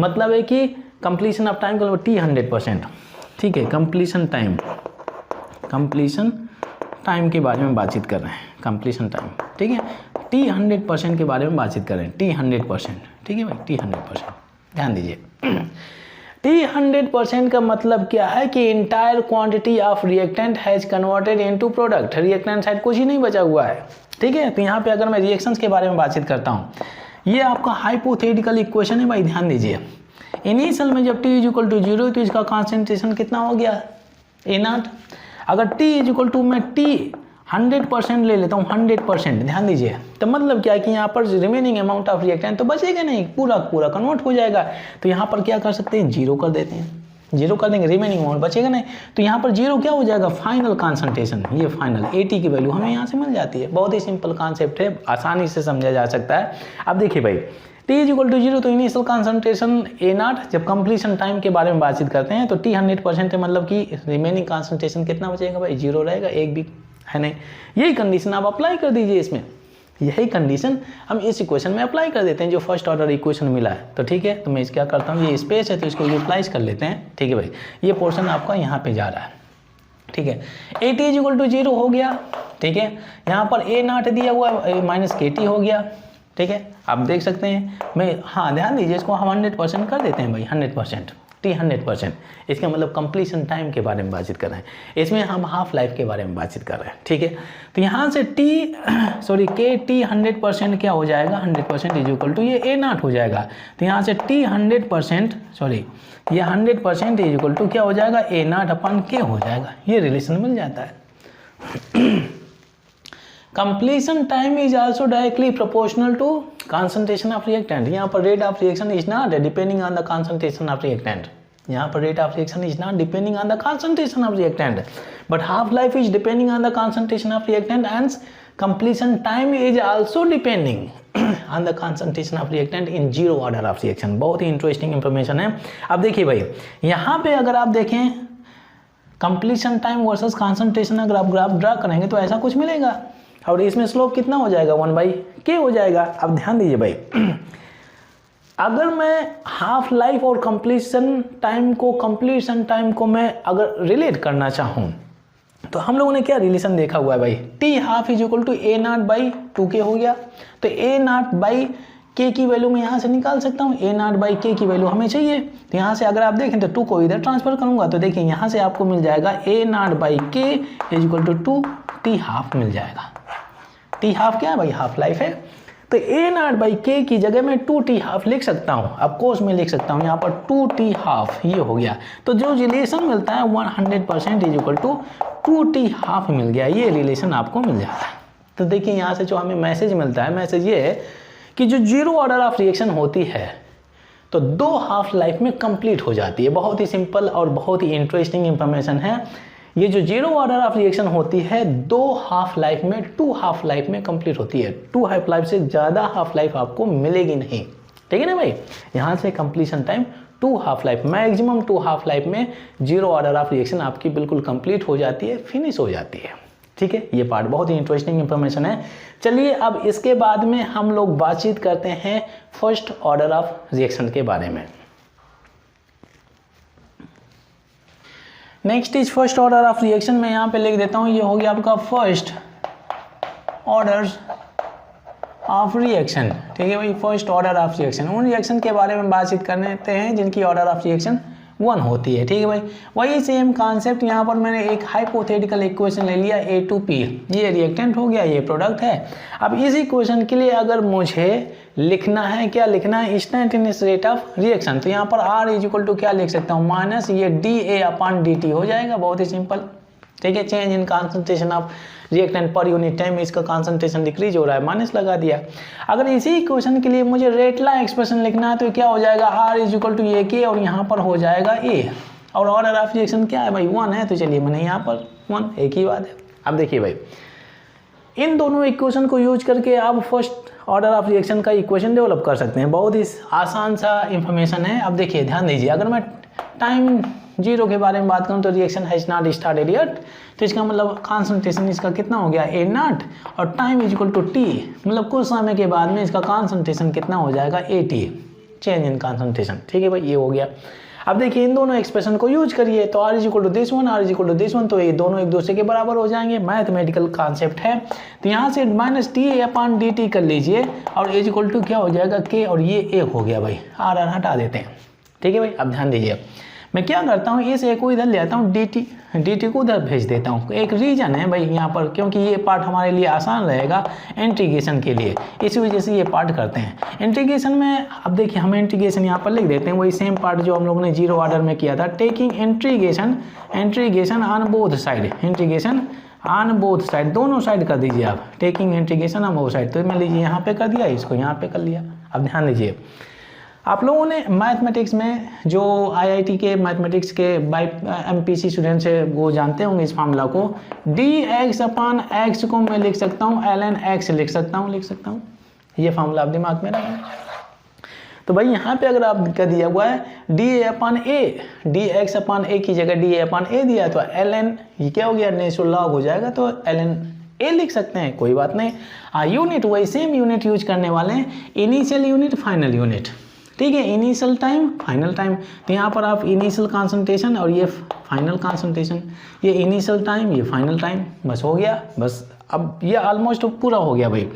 मतलब है कि कंप्लीशन ऑफ टाइम का मतलब टी 100%। ठीक है, कंप्लीशन टाइम के बारे में बातचीत कर रहे हैं, कंप्लीशन टाइम। ठीक है, टी 100% के बारे में बातचीत कर रहे हैं, टी 100%। ठीक है भाई, टी 100%, ध्यान दीजिए। टी 100% का मतलब क्या है कि entire quantity of reactant has converted into product, reactant side कुछ ही नहीं बचा हुआ है। ठीक है, तो यहाँ पे अगर मैं रिएक्शंस के बारे में बातचीत करता हूँ, ये आपका हाइपोथेटिकल इक्वेशन है भाई, ध्यान दीजिए। इनिशियल में जब टी इज इक्वल टू 0 तो इसका कॉन्सेंट्रेशन कितना हो गया, ए नॉट। अगर टी इज इक्वल टू मैं टी 100% ले लेता हूँ, 100%, ध्यान दीजिए, तो मतलब क्या है कि यहाँ पर रिमेनिंग अमाउंट ऑफ रिएक्टेंट तो बचेगा नहीं, पूरा पूरा कन्वर्ट हो जाएगा। तो यहाँ पर क्या कर सकते हैं, 0 कर देते हैं, 0 कर देंगे, रिमेनिंग अमाउंट बचेगा नहीं। तो यहाँ पर 0 क्या हो जाएगा, फाइनल कॉन्सेंट्रेशन, ये फाइनल AT की वैल्यू हमें यहाँ से मिल जाती है। बहुत ही सिंपल कॉन्सेप्ट है, आसानी से समझा जा सकता है। अब देखिए भाई, टी इज इक्वल टू 0 तो इनिशियल कॉन्सेंट्रेशन ए नॉट, जब कंप्लीशन टाइम के बारे में बातचीत करते हैं तो टी 100% है, मतलब कि रिमेनिंग कॉन्सेंट्रेशन कितना बचेगा भाई, 0 रहेगा, एक भी है नहीं। यही कंडीशन आप अप्लाई कर दीजिए इसमें, यही कंडीशन हम इस इक्वेशन में अप्लाई कर देते हैं जो फर्स्ट ऑर्डर इक्वेशन मिला है। तो ठीक है, तो मैं क्या करता हूँ, ये स्पेस है तो इसको यूटिलाइज कर लेते हैं। ठीक है भाई, ये पोर्शन आपका यहाँ पे जा रहा है। ठीक है, A T is equal to 0 हो गया। ठीक है, यहाँ पर ए नॉट दिया हुआ है, माइनस KT हो गया। ठीक है, आप देख सकते हैं, मैं हाँ ध्यान दीजिए, इसको हम 100% कर देते हैं भाई, 100%, टी 100%। इसका मतलब कंप्लीशन टाइम के बारे में बातचीत कर रहे हैं, इसमें हम हाफ लाइफ के बारे में बातचीत कर रहे हैं। ठीक है, तो यहाँ से KT 100% क्या हो जाएगा, 100% इज इक्वल टू ये ए नॉट हो जाएगा। तो यहाँ से टी 100%, ये 100% इज इक्वल टू क्या हो जाएगा, ए नॉट अपन के हो जाएगा, ये रिलेशन मिल जाता है। Completion time is also directly proportional to concentration of reactant. यहाँ पर rate of reaction is not depending on the concentration of reactant, यहाँ पर rate of reaction is not depending on the concentration of reactant, but half life is depending on the concentration of reactant and completion time is also depending on the concentration of reactant in zero order of reaction. बहुत ही interesting information है। अब देखिए भाई, यहाँ पे अगर आप देखें कंप्लीशन टाइम वर्सेस कॉन्सेंट्रेशन, अगर आप ग्राफ ड्रा करेंगे तो ऐसा कुछ मिलेगा, और इसमें स्लोप कितना हो जाएगा, 1/k हो जाएगा। अब ध्यान दीजिए भाई, अगर मैं हाफ लाइफ और कंप्लीशन टाइम को मैं अगर रिलेट करना चाहूँ तो हम लोगों ने क्या रिलेशन देखा हुआ है भाई, T half is equal to A naught by 2k हो गया। तो ए नॉट बाई के की वैल्यू मैं यहाँ से निकाल सकता हूँ, ए नॉट बाई के की वैल्यू हमें चाहिए। तो यहाँ से अगर आप देखें तो 2 को इधर ट्रांसफर करूँगा तो देखिए यहाँ से आपको मिल जाएगा A naught by K is equal to 2 T half मिल जाएगा। टी हाफ क्या है भाई, हाफ लाइफ है। तो ए नॉट बाई के की जगह मैं 2t हाफ लिख सकता हूँ, अब कोर्स में लिख सकता हूँ यहाँ पर 2t हाफ, ये हो गया। तो जो रिलेशन मिलता है 100% is equal to 2t half मिल गया, ये रिलेशन आपको मिल जाता है। तो देखिए यहाँ से जो हमें मैसेज मिलता है, मैसेज ये है कि जो जीरो ऑर्डर ऑफ रिएक्शन होती है तो 2 हाफ लाइफ में कंप्लीट हो जाती है। बहुत ही सिंपल और बहुत ही इंटरेस्टिंग इंफॉर्मेशन है। ये जो जीरो ऑर्डर ऑफ रिएक्शन होती है 2 हाफ लाइफ में, 2 हाफ लाइफ में कंप्लीट होती है। 2 हाफ लाइफ से ज़्यादा हाफ लाइफ आपको मिलेगी नहीं, ठीक है ना भाई। यहाँ से completion time 2 half life, maximum 2 half life में जीरो ऑर्डर ऑफ रिएक्शन आपकी बिल्कुल कंप्लीट हो जाती है, फिनिश हो जाती है, ठीक है। ये पार्ट बहुत ही इंटरेस्टिंग इंफॉर्मेशन है। चलिए अब इसके बाद में हम लोग बातचीत करते हैं फर्स्ट ऑर्डर ऑफ रिएक्शन के बारे में। Next is first order of reaction, मैं यहाँ पे लिख देता हूँ, ये हो गया आपका फर्स्ट ऑर्डर ऑफ रिएक्शन, ठीक है भाई। फर्स्ट ऑर्डर ऑफ रिएक्शन, उन रिएक्शन के बारे में बातचीत करते हैं जिनकी ऑर्डर ऑफ रिएक्शन 1 होती है, ठीक है भाई। वही सेम कॉन्सेप्ट, यहाँ पर मैंने एक हाइपोथेटिकल इक्वेशन ले लिया A2P, ये रिएक्टेंट हो गया, ये प्रोडक्ट है। अब इस इक्वेशन के लिए अगर मुझे लिखना है, क्या लिखना है, इंस्टेंटेनियस रेट ऑफ रिएक्शन, तो यहाँ पर R इज इक्वल टू क्या लिख सकता हूँ, माइनस ये dA/dt हो जाएगा, बहुत ही सिंपल, ठीक है। Change in concentration of reactant per unit time, इसका कॉन्सेंट्रेशन डिक्रीज हो रहा है, माइनस लगा दिया। अगर इसी इक्वेशन के लिए मुझे रेटला एक्सप्रेशन लिखना है तो क्या हो जाएगा, R इज इक्वल टू ए के और यहाँ पर हो जाएगा A, और ऑर्डर ऑफ रिएक्शन क्या है भाई, 1 है। तो चलिए मैंने यहाँ पर 1, एक ही बात है। अब देखिए भाई, इन दोनों इक्वेशन को यूज करके आप फर्स्ट ऑर्डर ऑफ रिएक्शन का इक्वेशन डेवलप कर सकते हैं। बहुत ही आसान सा इंफॉर्मेशन है। अब देखिए ध्यान दीजिए, अगर मैं टाइम 0 के बारे में बात करूं तो reaction has not started yet, तो इसका मतलब कॉन्सेंट्रेशन इसका कितना हो गया, ए नॉट, और time is equal to T, मतलब कुछ समय के बाद में इसका कॉन्सेंट्रेशन कितना हो जाएगा, AT, चेंज इन कॉन्सेंट्रेशन, ठीक है भाई, ये हो गया। अब देखिए इन दोनों एक्सप्रेशन को यूज करिए, तो R is equal to this one, R is equal to this one, तो ये दोनों एक दूसरे के बराबर हो जाएंगे, मैथमेटिकल कॉन्सेप्ट है। तो यहाँ से माइनस dA/dt कर लीजिए और इज इक्वल टू क्या हो जाएगा, K, और ये A हो गया भाई, R हटा देते हैं, ठीक है भाई। अब ध्यान दीजिए, मैं क्या करता हूँ, इस A को इधर ले आता हूँ, dt को उधर भेज देता हूँ। एक रीजन है भाई यहाँ पर, क्योंकि ये पार्ट हमारे लिए आसान रहेगा इंटीग्रेशन के लिए, इसी वजह से ये पार्ट करते हैं इंटीग्रेशन में। अब देखिए हम इंटीग्रेशन यहाँ पर लिख देते हैं, वही सेम पार्ट जो हम लोगों ने जीरो ऑर्डर में किया था, taking integration on both side, integration on both side, दोनों साइड कर दीजिए आप, taking integration on both side. तो मैं लीजिए यहाँ पे कर दिया, इसको यहाँ पे कर लिया। अब ध्यान दीजिए, आप लोगों ने मैथमेटिक्स में जो IIT के मैथमेटिक्स के MPC स्टूडेंट्स है वो जानते होंगे इस फार्मूला को, dx/x को मैं लिख सकता हूँ ln x लिख सकता हूँ, ये फार्मूला आप दिमाग में रखें। तो भाई यहाँ पे अगर आपका दिया हुआ है dx/a की जगह dA/a दिया तो ln ये क्या हो गया, नेचुरल लॉग हो जाएगा, तो ln a लिख सकते हैं, कोई बात नहीं। यूनिट वही सेम यूनिट यूज करने वाले हैं, इनिशियल यूनिट, फाइनल यूनिट, ठीक है, इनिशियल टाइम, फाइनल टाइम। तो यहाँ पर आप इनिशियल कॉन्सेंट्रेशन और ये फाइनल कॉन्सेंट्रेशन, ये इनिशियल टाइम, ये फाइनल टाइम, बस हो गया, बस अब ये ऑलमोस्ट पूरा हो गया भाई।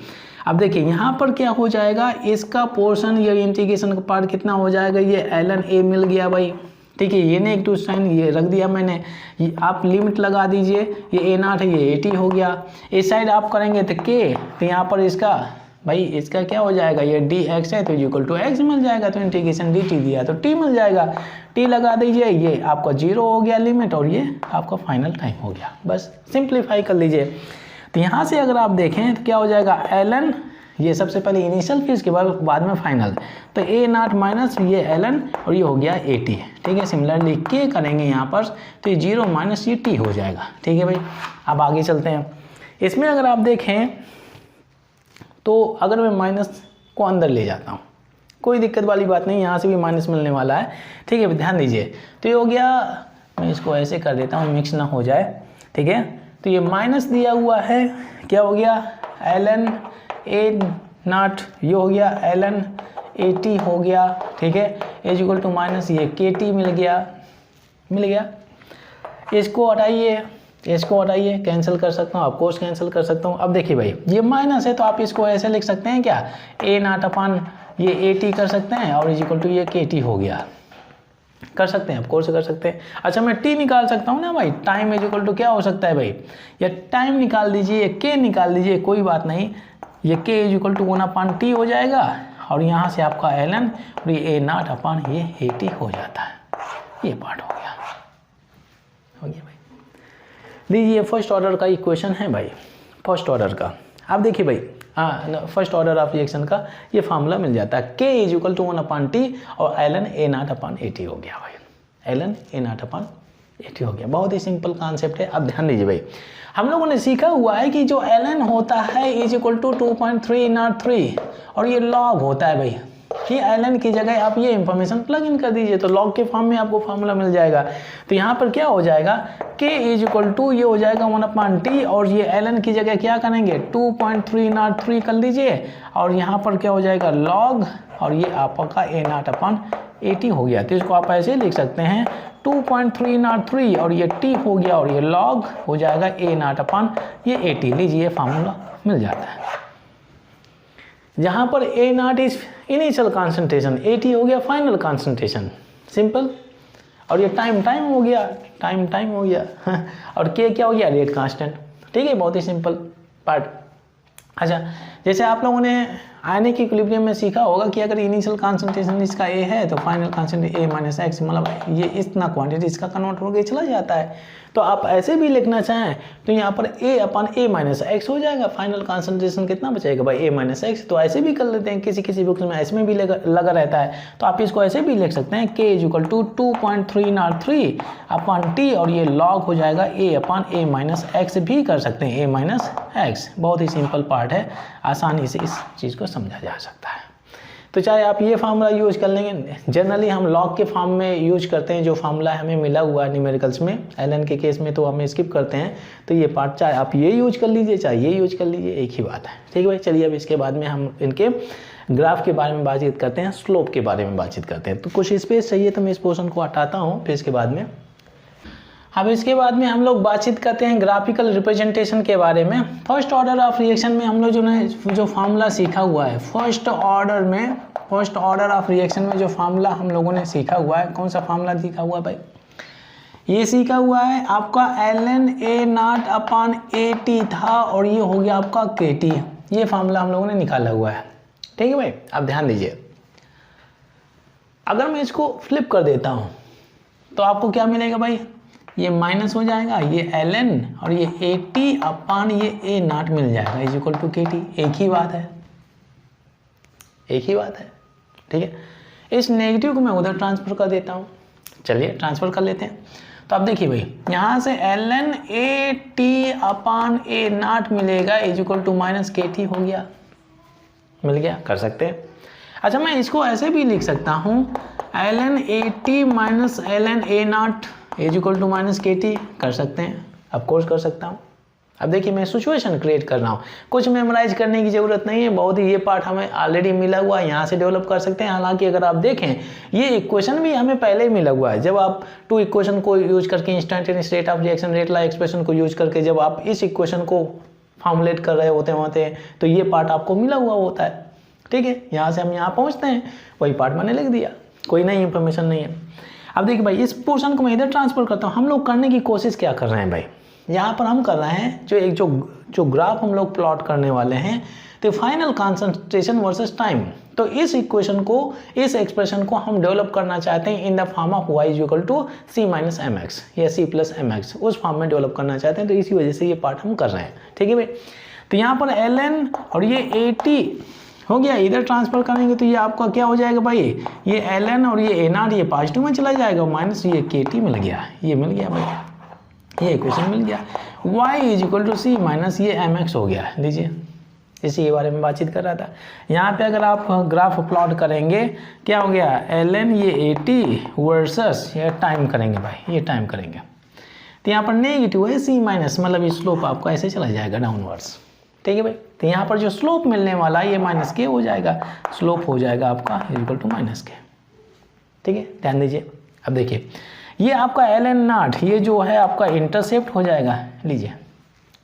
अब देखिए यहाँ पर क्या हो जाएगा, इसका पोर्शन, ये इंटीग्रेशन का पार्ट कितना हो जाएगा, ये ln a मिल गया भाई, ठीक है। ये नेगेटिव साइन ये रख दिया मैंने, ये आप लिमिट लगा दीजिए, ये A0 है, ये AT हो गया। इस साइड आप करेंगे तो K, तो यहाँ पर इसका भाई इसका क्या हो जाएगा, ये dx है तो इक्वल टू x मिल जाएगा, तो इंटीग्रेशन dt दिया तो t मिल जाएगा, t लगा दीजिए, ये आपका 0 हो गया लिमिट, और ये आपका फाइनल टाइम हो गया, बस सिंप्लीफाई कर लीजिए। तो यहाँ से अगर आप देखें तो क्या हो जाएगा, ln, ये सबसे पहले इनिशियल फिर इसके बाद में फाइनल, तो A0 माइनस ये ln और ये हो गया AT, ठीक है। सिमिलरली K करेंगे यहाँ पर तो ये 0 माइनस ये T हो जाएगा, ठीक है भाई। अब आगे चलते हैं, इसमें अगर आप देखें तो अगर मैं माइनस को अंदर ले जाता हूँ, कोई दिक्कत वाली बात नहीं, यहाँ से भी माइनस मिलने वाला है, ठीक है, ध्यान दीजिए। तो ये हो गया, मैं इसको ऐसे कर देता हूँ मिक्स ना हो जाए, ठीक है। तो ये माइनस दिया हुआ है, क्या हो गया, ln A0, ये हो गया ln 80 हो गया, ठीक है, इज इक्वल टू माइनस ये KT मिल गया। इसको हटाइए, कैंसिल कर सकता हूँ, ऑफकोर्स कैंसिल कर सकता हूँ। अब देखिए भाई ये माइनस है तो आप इसको ऐसे लिख सकते हैं क्या, A0 अपान ये 80 कर सकते हैं और इज इक्वल टू ये KT हो गया, कर सकते हैं, ऑफकोर्स कर सकते हैं। अच्छा मैं T निकाल सकता हूँ ना भाई, टाइम इज इक्वल टू क्या हो सकता है भाई, या टाइम निकाल दीजिए, K निकाल दीजिए, कोई बात नहीं, ये K is equal to 1/T हो जाएगा और यहाँ से आपका ln और ये A0 अपान ये 80 हो जाता है। ये पार्ट हो गया भाई। लीजिए फर्स्ट ऑर्डर का इक्वेशन है भाई, फर्स्ट ऑर्डर का। आप देखिए भाई, फर्स्ट ऑर्डर ऑफ रिएक्शन का ये फार्मूला मिल जाता है, K is equal to 1/T और ln A0 अपान 80 हो गया भाई, ln A0 अपान 80 हो गया। बहुत ही सिंपल कॉन्सेप्ट है। अब ध्यान दीजिए भाई, हम लोगों ने सीखा हुआ है कि जो ln होता है इज इक्वल टू 2.303 और ये log होता है भाई, कि ln की जगह आप ये इंफॉर्मेशन प्लग इन कर दीजिए तो log के फॉर्म में आपको फार्मूला मिल जाएगा। तो यहाँ पर क्या हो जाएगा, K इज इक्वल टू ये हो जाएगा 1/T और ये ln की jगह क्या करेंगे 2.303 कर लीजिए और यहाँ पर क्या हो जाएगा log और ये आपका A0 अपान 80 हो गया। तो इसको आप ऐसे लिख सकते हैं 2.303 और ये T हो गया और ये log हो जाएगा A0 अपान ये 80। लीजिए फार्मूला मिल जाता है, जहाँ पर A0 इज इनिशियल कॉन्सेंट्रेशन, 80 हो गया फाइनल कॉन्सेंट्रेशन, सिंपल। और ये टाइम हो गया, टाइम हो गया और K क्या हो गया, रेट कांस्टेंट, ठीक है, बहुत ही सिंपल पार्ट। अच्छा जैसे आप लोगों ने आयनिक इक्विलिब्रियम में सीखा होगा कि अगर इनिशियल कॉन्सेंट्रेशन इसका A है तो फाइनल कॉन्सेंट्रेशन A-X, मतलब ये इतना क्वांटिटी इसका कन्वर्ट होकर चला जाता है। तो आप ऐसे भी लिखना चाहें तो यहाँ पर A अपान A-X हो जाएगा, फाइनल कॉन्सेंट्रेशन कितना बचेगा भाई A-X। तो ऐसे भी कर लेते हैं, किसी बुक्स में ऐसे में भी लगा रहता है, तो आप इसको ऐसे भी लिख सकते हैं K is equal to 2.303 upon T और ये log हो जाएगा A अपान A-X भी कर सकते हैं, A-X। बहुत ही सिंपल पार्ट है, आसानी से इस चीज़ को समझा जा सकता है। तो चाहे आप ये फार्मूला यूज कर लेंगे, जनरली हम log के फॉर्म में यूज करते हैं, जो फार्मूला हमें मिला हुआ है न्यूमेरिकल्स में, ln के केस में तो हमें स्किप करते हैं। तो ये पार्ट चाहे आप ये यूज कर लीजिए चाहे ये यूज कर लीजिए, एक ही बात है, ठीक है भाई। चलिए अब इसके बाद में हम इनके ग्राफ के बारे में बातचीत करते हैं, स्लोप के बारे में बातचीत करते हैं। तो कुछ स्पेस चाहिए तो मैं इस पोर्शन को हटाता हूँ, फिर इसके बाद में हम लोग बातचीत करते हैं ग्राफिकल रिप्रेजेंटेशन के बारे में। फर्स्ट ऑर्डर ऑफ रिएक्शन में हम लोग जो फार्मूला सीखा हुआ है, फर्स्ट ऑर्डर ऑफ रिएक्शन में जो फार्मूला हम लोगों ने सीखा हुआ है, कौन सा फार्मूला सीखा हुआ है भाई, ये सीखा हुआ है आपका ln A0 अपान 80 था और ये हो गया आपका KT। ये फार्मूला हम लोगों ने निकाला हुआ है, ठीक है भाई। अब ध्यान दीजिए, अगर मैं इसको फ्लिप कर देता हूँ तो आपको क्या मिलेगा भाई, ये माइनस हो जाएगा, ये ln और ये 80 अपान ये A0 मिल जाएगा इज इक्वल टू KT। एक ही बात है, ठीक है। इस नेगेटिव को मैं उधर ट्रांसफर कर देता हूँ, चलिए ट्रांसफर कर लेते हैं। तो अब देखिए भाई, यहाँ से ln 80 अपान A0 मिलेगा is equal to minus KT हो गया, मिल गया, कर सकते हैं। अच्छा मैं इसको ऐसे भी लिख सकता हूँ ln 80 माइनस ln A0 is equal to minus KT, कर सकते हैं, ऑफकोर्स कर सकता हूँ। अब देखिए मैं सिचुएशन क्रिएट कर रहा हूँ, कुछ मेमोराइज करने की ज़रूरत नहीं है, बहुत ही ये पार्ट हमें ऑलरेडी मिला हुआ है, यहाँ से डेवलप कर सकते हैं। हालांकि अगर आप देखें ये इक्वेशन भी हमें पहले ही मिला हुआ है, जब आप टू इक्वेशन को यूज करके instantaneous rate of reaction rate law expression को यूज करके जब आप इस इक्वेशन को फॉर्मुलेट कर रहे होते हैं तो ये पार्ट आपको मिला हुआ होता है, ठीक है। यहाँ से हम यहाँ पहुँचते हैं, वही पार्ट मैंने लिख दिया, कोई नई इंफॉर्मेशन नहीं है। अब देखिए भाई, इस पोर्शन को मैं इधर ट्रांसफर करता हूँ। हम लोग करने की कोशिश क्या कर रहे हैं भाई, यहाँ पर हम कर रहे हैं जो ग्राफ हम लोग प्लॉट करने वाले हैं, तो फाइनल कॉन्सेंट्रेशन वर्सेस टाइम। तो इस इक्वेशन को, इस एक्सप्रेशन को हम डेवलप करना चाहते हैं in the form of y is equal to c minus mx या c प्लस mx, उस फॉर्म में डेवलप करना चाहते हैं। तो इसी वजह से ये पार्ट हम कर रहे हैं, ठीक है भाई। तो यहाँ पर ln और ये 80 हो गया, इधर ट्रांसफर करेंगे तो ये आपका क्या हो जाएगा भाई, ये ln और ये A0 ये पॉजिटिव में चला जाएगा, माइनस ये KT मिल गया, ये मिल गया भाई, ये इक्वेशन मिल गया। y is equal to c minus ये mx हो गया। लीजिए इसी के बारे में बातचीत कर रहा था। यहाँ पे अगर आप ग्राफ प्लॉट करेंगे, क्या हो गया, ln ये 80 वर्सेस ये टाइम करेंगे भाई, ये टाइम करेंगे, तो यहाँ पर नेगेटिव है c माइनस, मतलब ये स्लोप आपका ऐसे चला जाएगा डाउनवर्ड्स, ठीक है भाई। तो यहाँ पर जो स्लोप मिलने वाला है ये माइनस के हो जाएगा, स्लोप हो जाएगा आपका इक्वल टू माइनस के। ठीक है, ध्यान दीजिए। अब देखिए ये आपका ln नॉट ये जो है आपका इंटरसेप्ट हो जाएगा, लीजिए।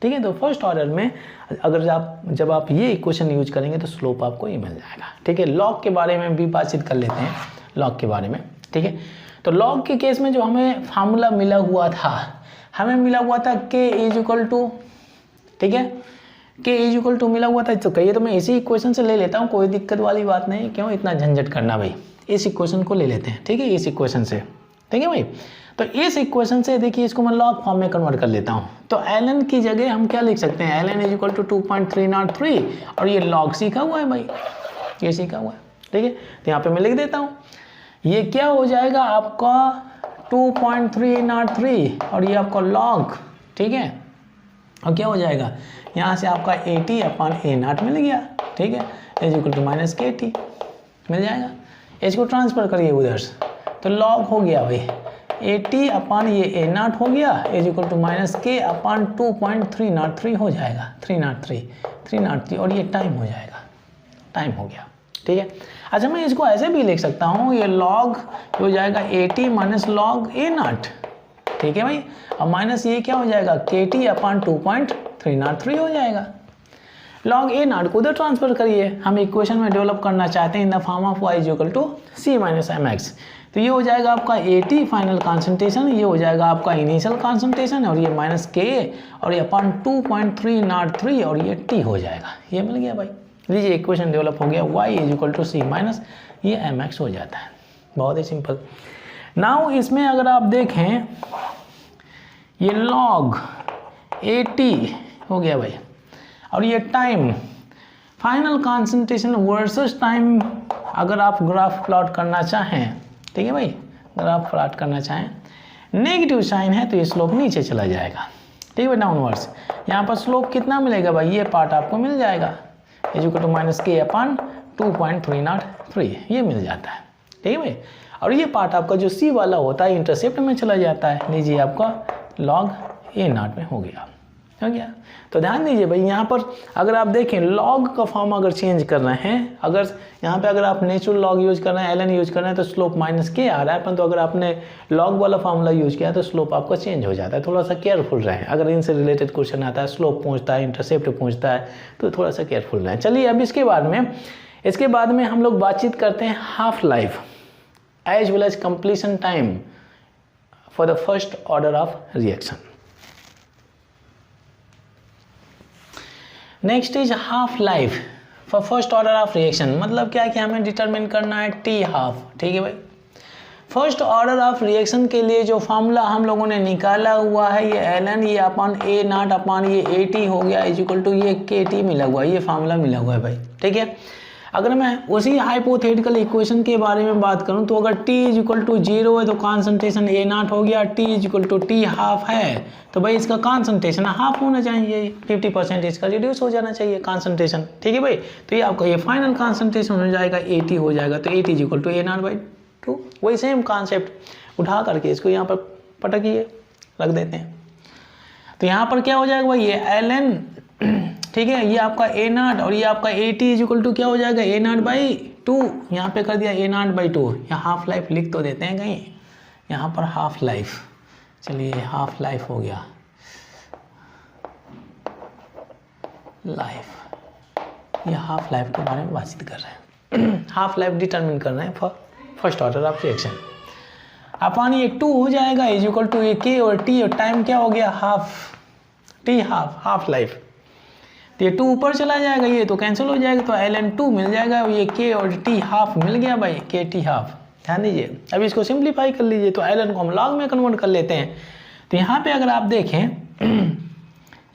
ठीक है, तो फर्स्ट ऑर्डर में अगर जब आप ये इक्वेशन यूज करेंगे तो स्लोप आपको ये मिल जाएगा। ठीक है, लॉग के बारे में भी बातचीत कर लेते हैं, लॉग के बारे में। ठीक है, तो लॉग के केस में जो हमें फार्मूला मिला हुआ था, हमें मिला हुआ था k इज इक्वल टू, ठीक है, k इज इक्वल टू मिला हुआ था। तो कहिए तो मैं इसी इक्वेशन से ले लेता हूँ, कोई दिक्कत वाली बात नहीं, क्यों इतना झंझट करना भाई। इस इक्वेशन को ले लेते हैं, ठीक है, इस इक्वेशन से। ठीक है भाई, तो इस इक्वेशन से देखिए इसको मैं लॉग फॉर्म में कन्वर्ट कर लेता हूँ। तो ln की जगह हम क्या लिख सकते हैं, ln इज इक्वल टू 2.303 और ये लॉग सीखा हुआ है भाई, ये सीखा हुआ है। ठीक है, तो यहाँ पे मैं लिख देता हूँ, ये क्या हो जाएगा आपका 2.303 और ये आपका लॉग। ठीक है, और क्या हो जाएगा यहाँ से आपका 80/a0 मिल गया। ठीक है, इज इक्वल टू माइनस के टी मिल जाएगा। इसको ट्रांसफर करिए उधर से, तो लॉग हो गया भाई 80 ये a0 हो गया इज इक्वल टू माइनस के अपॉन 2.303 हो जाएगा, 303 और ये टाइम हो जाएगा, टाइम हो गया। ठीक है, अच्छा मैं इसको ऐसे भी लिख सकता हूँ, ये लॉग हो जाएगा 80 माइनस लॉग a0। ठीक है भाई, अब माइनस ये क्या हो जाएगा KT अपॉन 2.303 हो जाएगा। लॉग a0 को उधर ट्रांसफर करिए, हम इक्वेशन में डेवलप करना चाहते हैं in the form of y is equal to c minus mx। तो ये हो जाएगा आपका 80 फाइनल कॉन्सेंट्रेशन, ये हो जाएगा आपका इनिशियल कॉन्सेंट्रेशन और ये माइनस के और ये अपॉन 2.303 और ये t हो जाएगा। ये मिल गया भाई, लीजिए इक्वेशन डेवलप हो गया, y is equal to c minus ये mx हो जाता है। बहुत ही सिंपल। नाउ इसमें अगर आप देखें ये लॉग 80 हो गया भाई और ये time final concentration versus time. अगर आप ग्राफ प्लॉट करना चाहें, ठीक है भाई, ग्राफ प्लॉट करना चाहें, नेगेटिव साइन है तो ये स्लोप नीचे चला जाएगा। ठीक है भाई, डाउनवर्ड्स। यहाँ पर स्लोप कितना मिलेगा भाई, ये पार्ट आपको मिल जाएगा इज इक्वल टू माइनस के अपॉन 2.303 ये मिल जाता है। ठीक है भाई, और ये पार्ट आपका जो सी वाला होता है इंटरसेप्ट में चला जाता है। लीजिए आपका लॉग a0 में हो गया, हो गया। तो ध्यान दीजिए भाई, यहाँ पर अगर आप देखें लॉग का फॉर्म अगर चेंज कर रहे हैं, अगर यहाँ पे अगर आप नेचुरल लॉग यूज कर रहे हैं, ln यूज कर रहे हैं तो स्लोप माइनस के आ रहा है, परंतु अगर आपने लॉग वाला फॉर्मूला यूज किया तो स्लोप आपका चेंज हो जाता है। थोड़ा सा केयरफुल रहें, अगर इनसे रिलेटेड क्वेश्चन आता है, स्लोप पूछता है, इंटरसेप्ट पूछता है, तो थोड़ा सा केयरफुल रहें। चलिए अब इसके बाद में हम लोग बातचीत करते हैं half life as well as completion time for the first order of reaction. Next is half life for first order of reaction. मतलब क्या कि हमें डिटरमिन करना है टी हाफ। ठीक है भाई, फर्स्ट ऑर्डर ऑफ रिएक्शन के लिए जो फार्मूला हम लोगों ने निकाला हुआ है ये ln ये अपॉन a0 अपॉन ये 80 हो गया इज इक्वल टू ये KT मिला हुआ है, ये फार्मूला मिला हुआ है भाई। ठीक है, अगर मैं उसी हाइपोथेटिकल इक्वेशन के बारे में बात करूं तो अगर t इज इक्वल टू 0 है तो कॉन्सेंट्रेशन a0 हो गया, t is equal to t half है तो भाई इसका कॉन्सेंट्रेशन हाफ होना चाहिए, 50% इसका रिड्यूस हो जाना चाहिए कॉन्सेंट्रेशन। ठीक है भाई, तो ये आपका ये फाइनल कॉन्सेंट्रेशन हो जाएगा 80 हो जाएगा, तो 80 इज इक्वल टू a0/2। वही सेम कॉन्सेप्ट उठा करके इसको यहाँ पर पटकिए, रख देते हैं। तो यहाँ पर क्या हो जाएगा भाई ये ln, ठीक है, ये आपका a0 और ये आपका 80 इज इक्वल टू क्या हो जाएगा a0/2। यहाँ पे कर दिया a0/2। यहाँ हाफ लाइफ लिख तो देते हैं कहीं, यहाँ पर हाफ लाइफ, चलिए हाफ लाइफ हो गया, लाइफ, ये हाफ लाइफ के बारे में बातचीत कर रहे हैं। हाफ लाइफ डिटरमिन कर रहे हैं for first order of reaction. Upon ये 2 हो जाएगा इज इक्वल टू ये k और t और टाइम क्या हो गया हाफ, t हाफ लाइफ। तो ये 2 ऊपर चला जाएगा, ये तो कैंसिल हो जाएगा, तो ln 2 मिल जाएगा और ये k और t हाफ मिल गया भाई, KT हाफ। ध्यान दीजिए, अब इसको सिंप्लीफाई कर लीजिए, तो ln को हम log में कन्वर्ट कर लेते हैं। तो यहाँ पे अगर आप देखें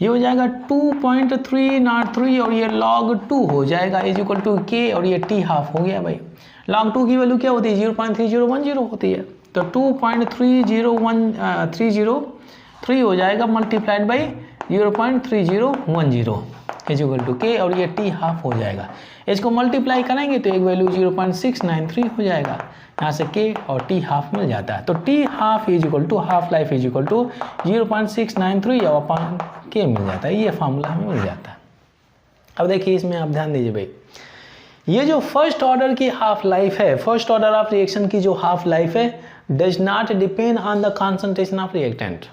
ये हो जाएगा 2.303 और ये log 2 हो जाएगा इज इक्वल टू k और ये t हाफ हो गया भाई। log 2 की वैल्यू क्या होती है 0.3010 होती है, तो 2.30303 हो जाएगा multiplied by 0.3010 is equal to k और ये t हाफ हो जाएगा। इसको मल्टीप्लाई करेंगे तो एक वैल्यू 0.693 हो जाएगा, यहाँ से k और t हाफ मिल जाता है। तो t half is equal to half life is equal to 0.693 और अपॉन k मिल जाता है, ये फार्मूला हमें मिल जाता है। अब देखिए इसमें आप ध्यान दीजिए भाई, ये जो फर्स्ट ऑर्डर की हाफ लाइफ है, फर्स्ट ऑर्डर ऑफ रिएक्शन की जो हाफ लाइफ है, does not depend on the concentration of reactant.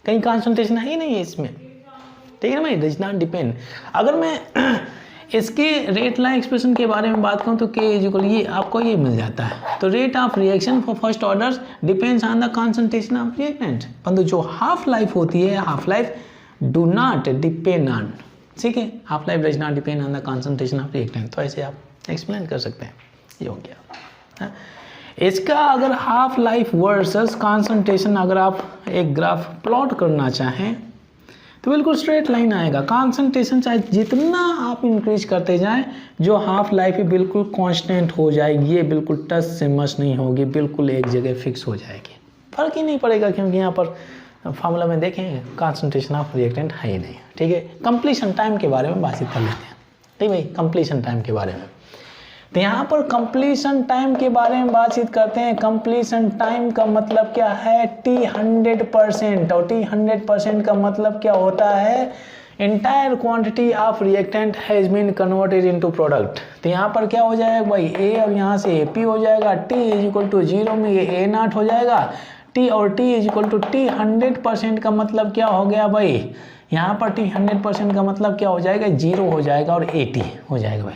कहीं कॉन्सेंट्रेशन है ही नहीं है इसमें, ठीक है ना भाई, डज नॉट डिपेंड। अगर मैं इसके रेट लॉ एक्सप्रेशन के बारे में बात करूं तो K इक्वल ये आपको ये मिल जाता है। तो rate of reaction for first order depends on the concentration of reactant, परंतु जो हाफ लाइफ होती है, half life do not depend on, ठीक है, half life does not depend on the concentration of reactant. तो ऐसे आप एक्सप्लेन कर सकते हैं, ये हो गया। इसका अगर हाफ लाइफ वर्सेस कॉन्सेंट्रेशन अगर आप एक ग्राफ प्लॉट करना चाहें तो बिल्कुल स्ट्रेट लाइन आएगा। कॉन्सेंट्रेशन चाहे जितना आप इंक्रीज करते जाएं, जो हाफ लाइफ ही बिल्कुल कांस्टेंट हो जाएगी, ये बिल्कुल टच से मस नहीं होगी, बिल्कुल एक जगह फिक्स हो जाएगी, फर्क ही नहीं पड़ेगा, क्योंकि यहाँ पर फार्मूला में देखें कॉन्सेंट्रेशन ऑफ रिएक्टेंट है ही नहीं, ठीक है। कंप्लीशन टाइम के बारे में बातचीत कर लेते हैं, ठीक भाई, कंप्लीशन टाइम के बारे में। तो यहाँ पर कंप्लीशन टाइम के बारे में बातचीत करते हैं। कंप्लीशन टाइम का मतलब क्या है, T 100%, और T 100% का मतलब क्या होता है, entire quantity of reactant has been converted into product. तो यहाँ पर क्या हो जाएगा भाई, A और यहाँ से AP हो जाएगा, T इक्वल टू 0 में ये A नॉट हो जाएगा, T और T इक्वल टू T 100% का मतलब क्या हो गया भाई, यहाँ पर T 100% का मतलब क्या हो जाएगा, 0 हो जाएगा और 80 हो जाएगा भाई।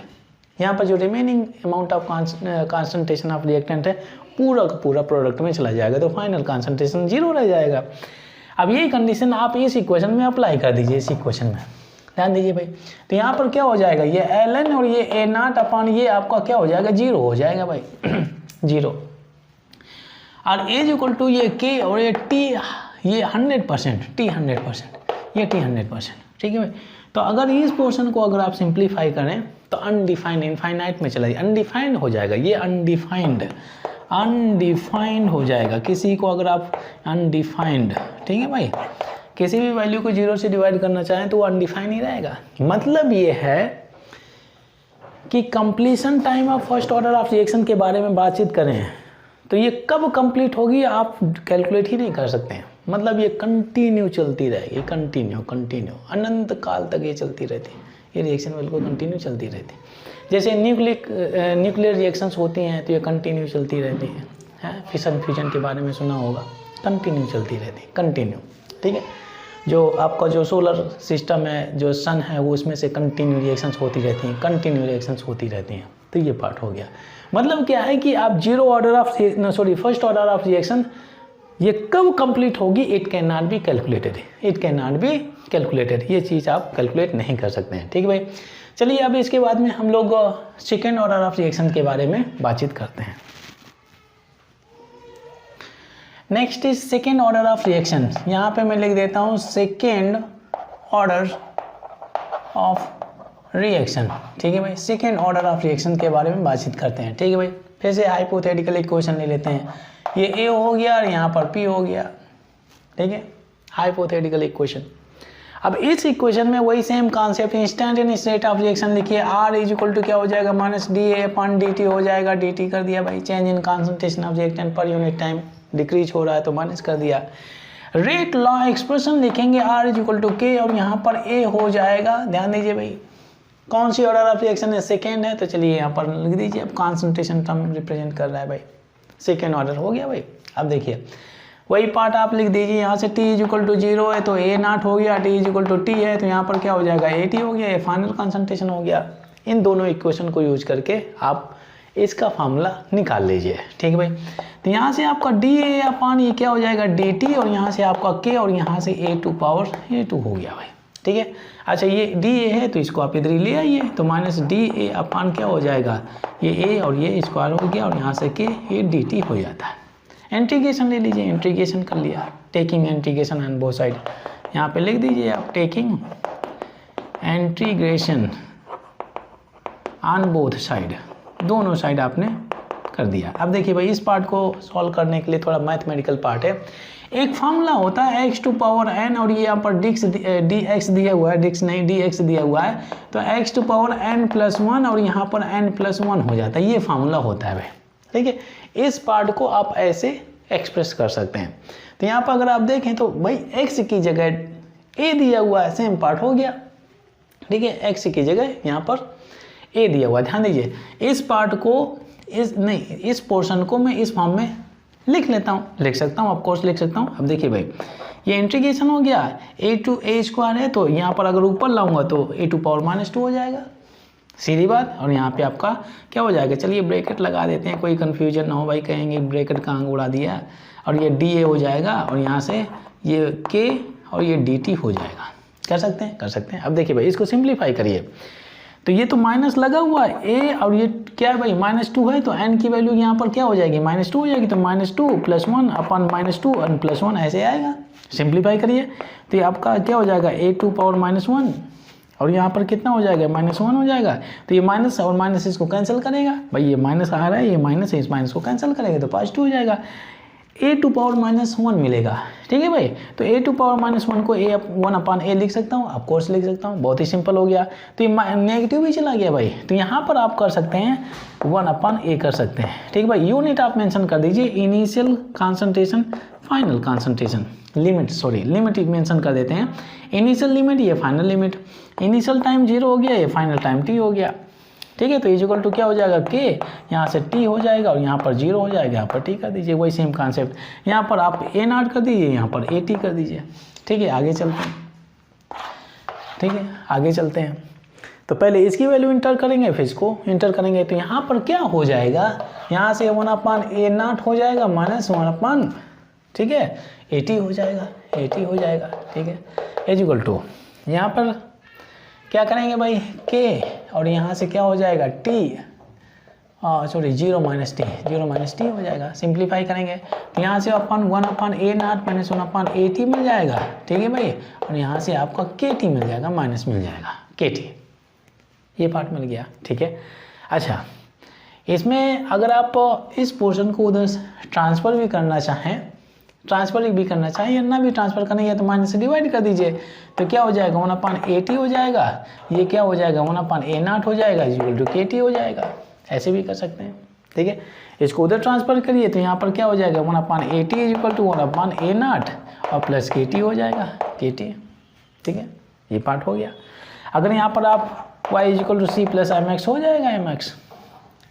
यहाँ पर जो remaining amount of concentration of reactant है पूरा का पूरा प्रोडक्ट में चला जाएगा, तो फाइनल कॉन्सेंट्रेशन 0 रह जाएगा। अब यही कंडीशन आप इस इक्वेशन में अप्लाई कर दीजिए, इस इक्वेशन में ध्यान दीजिए भाई। तो यहाँ पर क्या हो जाएगा, ये ln और ये A नॉट अपॉन ये आपका क्या हो जाएगा, 0 हो जाएगा भाई 0, और A इक्वल टू ये K और ये T, ये 100%, T 100%, ये T 100%, ठीक है भाई। तो अगर इस पोर्शन को अगर आप सिंप्लीफाई करें तो अनडिफाइंड इनफाइनाइट में चला जाए, अनडिफाइंड हो जाएगा, ये अनडिफाइंड हो जाएगा। किसी को अगर आप अनडिफाइंड, ठीक है भाई, किसी भी वैल्यू को 0 से डिवाइड करना चाहें तो वो अनडिफाइंड ही रहेगा। मतलब ये है कि completion time of first order of reaction के बारे में बातचीत करें तो ये कब कंप्लीट होगी आप कैलकुलेट ही नहीं कर सकते हैं। मतलब ये कंटिन्यू चलती रहेगी, कंटिन्यू अनंत काल तक ये चलती रहती है, ये रिएक्शन बिल्कुल कंटिन्यू चलती रहती है। जैसे न्यूक्लियर रिएक्शंस होती हैं तो ये कंटिन्यू चलती रहती हैं, फिशन फ्यूजन के बारे में सुना होगा, कंटिन्यू चलती रहती है, कंटिन्यू, ठीक है। जो आपका जो सोलर सिस्टम है, जो सन है, वो उसमें से कंटिन्यू रिएक्शंस होती रहती हैं, कंटिन्यू रिएक्शंस होती रहती हैं। तो ये पार्ट हो गया। मतलब क्या है कि आप फर्स्ट ऑर्डर ऑफ रिएक्शन ये कब कंप्लीट होगी, it can not be calculated, ये चीज़ आप कैलकुलेट नहीं कर सकते हैं, ठीक है भाई। चलिए अब इसके बाद में हम लोग सेकेंड ऑर्डर ऑफ रिएक्शन के बारे में बातचीत करते हैं। Next is second order of reaction. यहाँ पे मैं लिख देता हूँ सेकेंड ऑर्डर ऑफ रिएक्शन, ठीक है भाई। सेकेंड ऑर्डर ऑफ रिएक्शन के बारे में बातचीत करते हैं, ठीक है भाई। फिर से हाइपोथेटिकल इक्वेशन ले लेते हैं, ये A हो गया और यहाँ पर P हो गया, ठीक है, हाइपोथेटिकल इक्वेशन। अब इस इक्वेशन में वही same concept, instantaneous rate of reaction लिखिए, R इज इक्वल टू क्या हो जाएगा, -dA/dt हो जाएगा, dt कर दिया भाई। Change in concentration of reactant per unit time, decrease हो रहा है तो माइनस कर दिया। रेट लॉ एक्सप्रेशन लिखेंगे, R is equal to K और यहाँ पर A हो जाएगा। ध्यान दीजिए भाई, कौन सी ऑर्डर ऑफ रिएक्शन है, सेकेंड है, तो चलिए यहाँ पर लिख दीजिए। अब कॉन्सेंट्रेशन टर्म रिप्रेजेंट कर रहा है भाई, सेकेंड ऑर्डर हो गया भाई। अब देखिए वही पार्ट आप लिख दीजिए, यहाँ से T इज इक्वल टू 0 है तो A नॉट हो गया, T is equal to T है तो यहाँ पर क्या हो जाएगा, AT हो गया, ये फाइनल कॉन्सेंट्रेशन हो गया। इन दोनों इक्वेशन को यूज करके आप इसका फार्मूला निकाल लीजिए, ठीक है भाई। तो यहाँ से आपका dA अपान ये क्या हो जाएगा, dt, और यहाँ से आपका K और यहाँ से A2 हो गया भाई, ठीक है। अच्छा ये dA है तो इसको आप इधर ही ले आइए, तो -dA अपान क्या हो जाएगा, ये A और ये स्क्वायर हो गया और यहाँ से K, ये dt हो जाता है। इंटीग्रेशन ले लीजिए, इंटीग्रेशन कर लिया, taking integration on both side, यहाँ पे लिख दीजिए आप taking integration on both side, दोनों साइड आपने कर दिया। अब देखिए भाई इस पार्ट को सॉल्व करने के लिए थोड़ा मैथमेटिकल पार्ट है। एक फार्मूला होता है x⁴n और ये यहाँ पर dx दिया हुआ है, dx दिया हुआ है, तो x⁴n+1 और यहाँ पर n+1 हो जाता है, ये फार्मूला होता है भाई, ठीक है। इस पार्ट को आप ऐसे एक्सप्रेस कर सकते हैं। तो यहाँ पर अगर आप देखें तो भाई x की जगह a दिया हुआ है, सेम पार्ट हो गया, ठीक है, एक्स की जगह यहाँ पर ए दिया हुआ। ध्यान दीजिए, इस पार्ट को इस पोर्शन को मैं इस फॉर्म में लिख लेता हूँ, लिख सकता हूँ, ऑफकोर्स लिख सकता हूँ। अब देखिए भाई, ये इंटीग्रेशन हो गया, ए टू ए स्क्वायर है, तो यहाँ पर अगर ऊपर लाऊंगा तो ए टू पावर माइनस 2 हो जाएगा, सीधी बात। और यहाँ पे आपका क्या हो जाएगा, चलिए ब्रैकेट लगा देते हैं, कोई कन्फ्यूजन ना हो भाई, कहेंगे ब्रैकेट कहाँ उड़ा दिया। और ये डी ए हो जाएगा, और यहाँ से ये के और ये डी टी हो जाएगा। कर सकते हैं, कर सकते हैं। अब देखिए भाई, इसको सिंप्लीफाई करिए, तो ये तो माइनस लगा हुआ है ए, और ये क्या है भाई, -2 है, तो एन की वैल्यू यहाँ पर क्या हो जाएगी, -2 हो जाएगी। तो -2 + 1 अपन -2 और +1 ऐसे आएगा। सिंप्लीफाई करिए तो ये आपका क्या हो जाएगा, ए टू पावर -1, और यहाँ पर कितना हो जाएगा, -1 हो जाएगा। तो ये माइनस और माइनस इसको कैंसिल करेगा भाई, ये माइनस आ रहा है, ये माइनस है, इस माइनस को कैंसिल करेगा तो +2 हो जाएगा, ए टू पावर -1 मिलेगा। ठीक है भाई, तो ए टू पावर -1 को a लिख सकता हूँ, ऑफ कोर्स लिख सकता हूँ, बहुत ही सिंपल हो गया। तो ये नेगेटिव भी चला गया भाई, तो यहाँ पर आप कर सकते हैं 1/a कर सकते हैं। ठीक है भाई, यूनिट आप मेंशन कर दीजिए, initial concentration, final concentration, limit mention कर देते हैं। इनिशियल लिमिट, ये फाइनल लिमिट, इनिशियल टाइम 0 हो गया, ये फाइनल टाइम t हो गया। ठीक है, तो इक्वल टू क्या हो जाएगा, के, यहाँ से t हो जाएगा, और यहाँ पर 0 हो जाएगा, यहाँ पर t कर दीजिए, वही सेम कॉन्सेप्ट। यहाँ पर आप a0 कर दीजिए, यहाँ पर at कर दीजिए। ठीक है, आगे चलते हैं। ठीक है, आगे चलते हैं। तो पहले इसकी वैल्यू इंटर करेंगे, फिर इसको इंटर करेंगे, तो यहाँ पर क्या हो जाएगा, यहाँ से 1/a0 हो जाएगा -1/, ठीक है, at हो जाएगा, at हो जाएगा। ठीक है, इक्वल टू यहाँ पर क्या करेंगे भाई, के, और यहाँ से क्या हो जाएगा, t, 0 - t हो जाएगा। सिंप्लीफाई करेंगे तो यहाँ से अपन 1/a0 - 1/at मिल जाएगा। ठीक है भाई, और यहाँ से आपका kt मिल जाएगा, माइनस मिल जाएगा kt, ये पार्ट मिल गया। ठीक है, अच्छा, इसमें अगर आप इस पोर्शन को उधर ट्रांसफ़र भी करना चाहें या ना भी ट्रांसफ़र करना है तो माइनस से डिवाइड कर दीजिए, तो क्या हो जाएगा, 1/at हो जाएगा, ये क्या हो जाएगा, 1/a0 हो जाएगा, इक्वल टू kt हो जाएगा। ऐसे भी कर सकते हैं। ठीक है, इसको उधर ट्रांसफ़र करिए तो यहाँ पर क्या हो जाएगा, 1/at इक्वल टू 1/a0 और प्लस kt हो जाएगा, kt। ठीक है, ये पार्ट हो गया। अगर यहाँ पर आप y equal to c + mx हो जाएगा, mx।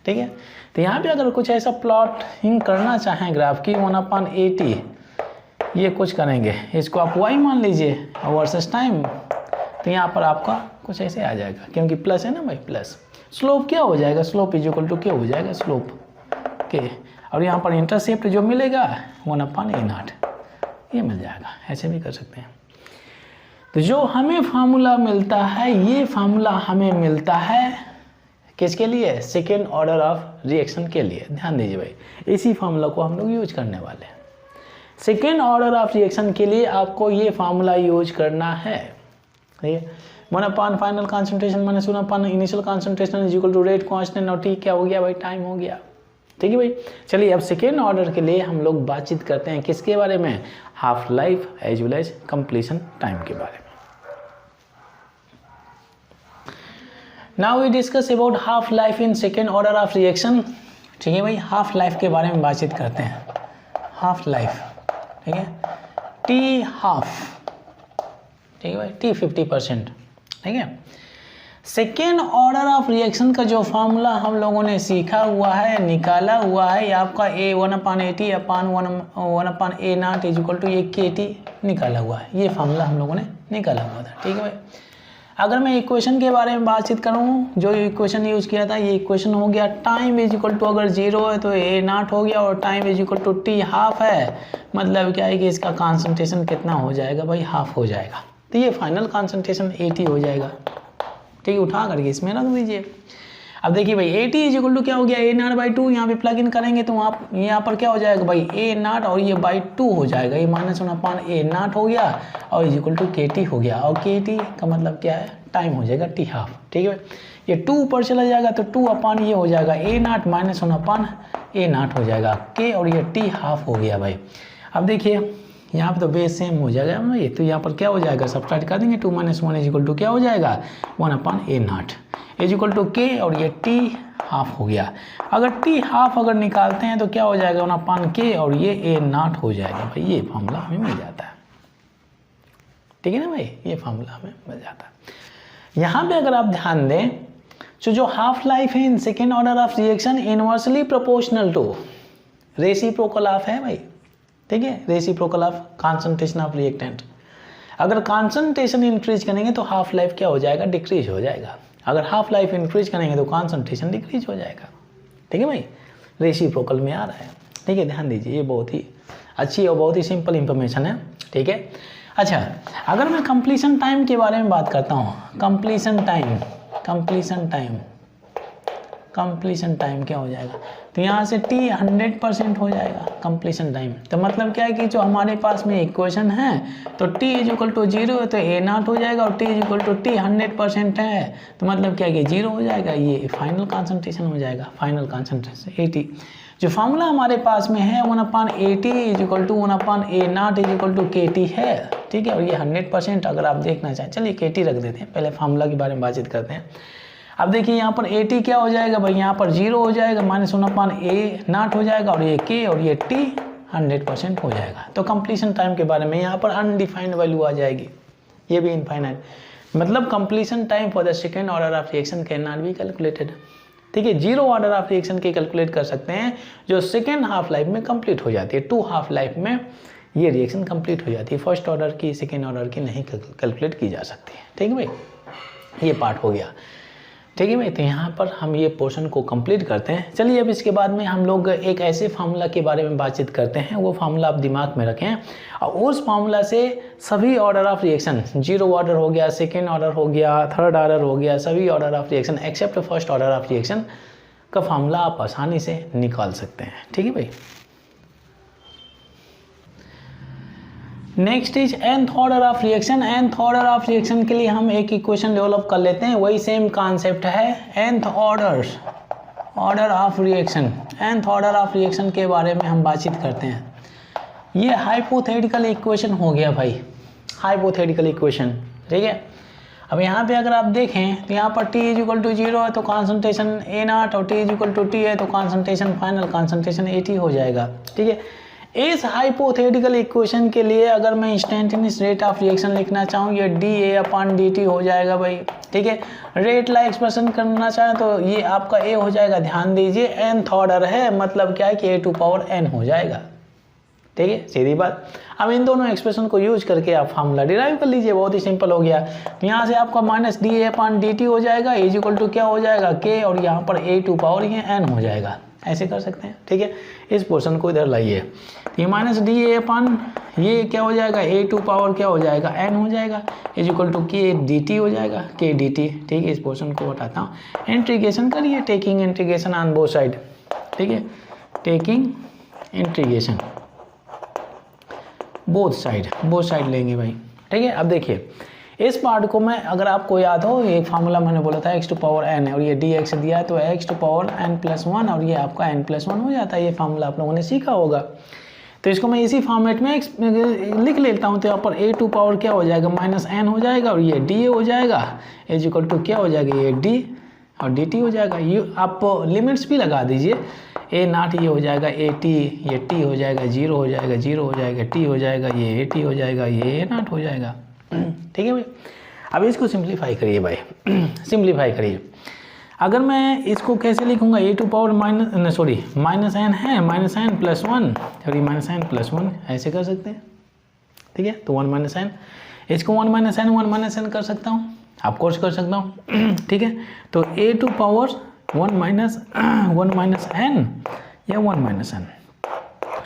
ठीक है, तो यहाँ पे अगर कुछ ऐसा प्लॉटिंग करना चाहें ग्राफ की, 1/at ये कुछ करेंगे, इसको आप y मान लीजिए और वर्सेस टाइम, तो यहाँ पर आपका कुछ ऐसे आ जाएगा, क्योंकि प्लस है ना भाई, प्लस। स्लोप क्या हो जाएगा, स्लोप इक्वल टू क्या हो जाएगा, स्लोप के, और यहाँ पर इंटरसेप्ट जो मिलेगा 1/a0 ये मिल जाएगा। ऐसे भी कर सकते हैं। तो जो हमें फार्मूला मिलता है, ये फार्मूला हमें मिलता है किसके लिए, सेकेंड ऑर्डर ऑफ रिएक्शन के लिए। ध्यान दीजिए भाई, इसी फार्मूला को हम लोग यूज करने वाले हैं। सेकेंड ऑर्डर ऑफ रिएक्शन के लिए आपको ये फार्मूला यूज करना है। ठीक है, 1/, final concentration - 1/, initial concentration is equal to rate constant, और t क्या हो गया भाई, टाइम हो गया। ठीक है भाई, चलिए अब सेकेंड ऑर्डर के लिए हम लोग बातचीत करते हैं किसके बारे में, half life as well as completion time के बारे में। Now we discuss about half life in second order of reaction. ठीक है भाई, हाफ लाइफ के बारे में बातचीत करते हैं। हाफ लाइफ, ठीक है, टी हाफ, ठीक है भाई, टी 50%। ठीक है, सेकेंड ऑर्डर ऑफ रिएक्शन का जो फार्मूला हम लोगों ने सीखा हुआ है, निकाला हुआ है, ये आपका a 1/at upon 1/a0 is equal to ये kt निकाला हुआ है। ये फार्मूला हम लोगों ने निकाला हुआ था। ठीक है भाई, अगर मैं इक्वेशन के बारे में बातचीत करूँ, जो इक्वेशन यूज़ किया था, ये इक्वेशन हो गया टाइम इज इक्वल टू, अगर 0 है तो a0 हो गया, और time is equal to t half है, मतलब क्या है कि इसका कॉन्सेंट्रेशन कितना हो जाएगा भाई, हाफ हो जाएगा। तो ये फाइनल कॉन्सेंट्रेशन 80 हो जाएगा। ठीक है, उठा करके इसमें रख दीजिए। अब देखिए भाई 80 इज इक्वल टू क्या हो गया, a0/2, यहाँ पे प्लग इन करेंगे तो आप यहाँ पर क्या हो जाएगा भाई, a0 और ये /2 हो जाएगा, ये -1/a0 हो गया, और इज इक्वल टू kt हो गया, और kt का मतलब क्या है, टाइम हो जाएगा t हाफ। ठीक है भाई, ये 2 ऊपर चला जाएगा तो 2/, ये हो जाएगा a0 -1/a0 हो जाएगा k, और ये t हाफ हो गया भाई। अब देखिए यहाँ पे तो बेस सेम हो जाएगा ना, ये तो यहाँ पर क्या हो जाएगा, सब्ट्रैक्ट कर देंगे, 2 - 1 इज इक्वल टू क्या हो जाएगा, 1/a0 is equal to k, और ये t हाफ हो गया। अगर t हाफ अगर निकालते हैं तो क्या हो जाएगा, 1/k, और ये a0 हो जाएगा भाई। ये फार्मूला हमें मिल जाता है। ठीक है ना भाई, ये फार्मूला हमें मिल जाता है। यहाँ पे अगर आप ध्यान दें तो जो हाफ लाइफ है in second order of reaction inversely proportional to reciprocal of है भाई, ठीक है, reciprocal of concentration of reactant. अगर कॉन्सेंट्रेशन इंक्रीज करेंगे तो हाफ लाइफ क्या हो जाएगा, डिक्रीज हो जाएगा। अगर हाफ लाइफ इंक्रीज करेंगे तो कॉन्सेंट्रेशन डिक्रीज हो जाएगा, ठीक है भाई, रेसिप्रोकल में आ रहा है, ठीक है, ध्यान दीजिए, ये बहुत ही अच्छी और बहुत ही सिंपल इंफॉर्मेशन है, ठीक है। अच्छा, अगर मैं कंप्लीशन टाइम के बारे में बात करता हूँ, कंप्लीशन टाइम क्या हो जाएगा, तो यहाँ से t 100% हो जाएगा कंप्लीशन टाइम। तो मतलब क्या है कि जो हमारे पास में इक्वेशन है तो t = 0 है तो a0 हो जाएगा, और t = t 100% है तो मतलब क्या है कि 0 हो जाएगा, ये फाइनल कॉन्सेंट्रेशन हो जाएगा, फाइनल कॉन्सेंट्रेशन AT। जो फार्मूला हमारे पास में है 1/AT = 1/A0 KT है, ठीक है, और ये 100% अगर आप देखना चाहें, चलिए KT रख देते हैं, पहले फार्मूला के बारे में बातचीत करते हैं। अब देखिए यहाँ पर AT क्या हो जाएगा भाई, यहाँ पर 0 हो जाएगा, -1/A0 हो जाएगा, और ये K और ये T 100% हो जाएगा। तो कंप्लीशन टाइम के बारे में यहाँ पर अनडिफाइंड वैल्यू आ जाएगी, ये भी इनफाइनाइट, मतलब completion time for the second order of reaction can not be calculated, ठीक है। 0 ऑर्डर ऑफ रिएक्शन के कैलकुलेट कर सकते हैं जो सेकेंड हाफ लाइफ में कंप्लीट हो जाती है, 2 हाफ लाइफ में ये रिएक्शन कंप्लीट हो जाती है, फर्स्ट ऑर्डर की सेकेंड ऑर्डर की नहीं कैलकुलेट की जा सकती है, ठीक है भाई, ये पार्ट हो गया, ठीक है भाई। तो यहाँ पर हम ये पोर्शन को कंप्लीट करते हैं। चलिए अब इसके बाद में हम लोग एक ऐसे फार्मूला के बारे में बातचीत करते हैं, वो फार्मूला आप दिमाग में रखें, और उस फार्मूला से सभी ऑर्डर ऑफ रिएक्शन, 0 ऑर्डर हो गया, सेकेंड ऑर्डर हो गया, थर्ड ऑर्डर हो गया, सभी order of reaction accept first order of reaction का फार्मूला आप आसानी से निकाल सकते हैं, ठीक है भाई। Next is nth order of reaction. nth order of reaction के लिए हम एक इक्वेशन डेवलप कर लेते हैं, वही सेम कॉन्सेप्ट है, nth order of reaction. nth order of reaction के बारे में हम बातचीत करते हैं। ये हाइपोथेटिकल इक्वेशन हो गया भाई, हाइपोथेटिकल इक्वेशन, ठीक है। अब यहाँ पे अगर आप देखें तो यहाँ पर t = 0 है तो कॉन्सेंट्रेशन A0, और t = t है तो कॉन्सेंट्रेशन, फाइनल कॉन्सेंट्रेशन AT हो जाएगा, ठीक है। इस हाइपोथेटिकल इक्वेशन के लिए अगर मैं इंस्टेंटेनियस रेट ऑफ रिएक्शन लिखना चाहूँ, ये dA/dt हो जाएगा भाई, ठीक है। रेट ला एक्सप्रेशन करना चाहें तो ये आपका A हो जाएगा, ध्यान दीजिए nth ऑर्डर है, मतलब क्या है कि A⁴n हो जाएगा, ठीक है, सीधी बात। अब इन दोनों एक्सप्रेशन को यूज करके आप फार्मूला डिराइव कर लीजिए, बहुत ही सिंपल हो गया। तो यहाँ से आपका -dA/dt हो जाएगा, A क्या हो जाएगा K, और यहाँ पर A⁴n हो जाएगा, ऐसे कर सकते हैं, ठीक है। इस पोर्शन को इधर लाइए, ये -dA/, ये क्या हो जाएगा, A⁴ क्या हो जाएगा, n हो जाएगा, K dt हो जाएगा, K dt, ठीक है। इस पोर्शन को हटाता हूँ, इंटीग्रेशन करिए, taking integration on both side, ठीक है, टेकिंग इंटीग्रेशन बोथ साइड लेंगे भाई, ठीक है। अब देखिए इस पार्ट को मैं, अगर आपको याद हो, ये फार्मूला मैंने बोला था x⁴n है, और ये dx दिया है तो x⁴n+1, और ये आपका n+1 हो जाता है, ये फार्मूला आप लोगों ने सीखा होगा। तो इसको मैं इसी फॉर्मेट में लिख लेता हूँ, तो यहाँ पर A⁴ क्या हो जाएगा, -n हो जाएगा, और ये dA हो जाएगा, क्या हो जाएगा, ये d और dt हो जाएगा। ये आप लिमिट्स भी लगा दीजिए, A0 ये हो जाएगा AT, ये t हो जाएगा 0 हो जाएगा, 0 हो जाएगा, t हो जाएगा, ये AT हो जाएगा, ये A0 हो जाएगा, ठीक है भाई। अब इसको सिंप्लीफाई करिए भाई, सिंप्लीफाई करिए। अगर मैं इसको कैसे लिखूंगा, -n है, -n+1, और ये -n+1 ऐसे कर सकते हैं, ठीक है। तो 1 - n, इसको 1 - n कर सकता हूँ, आप कोर्स कर सकता हूँ, ठीक है। तो A⁴ 1 - n या 1 - n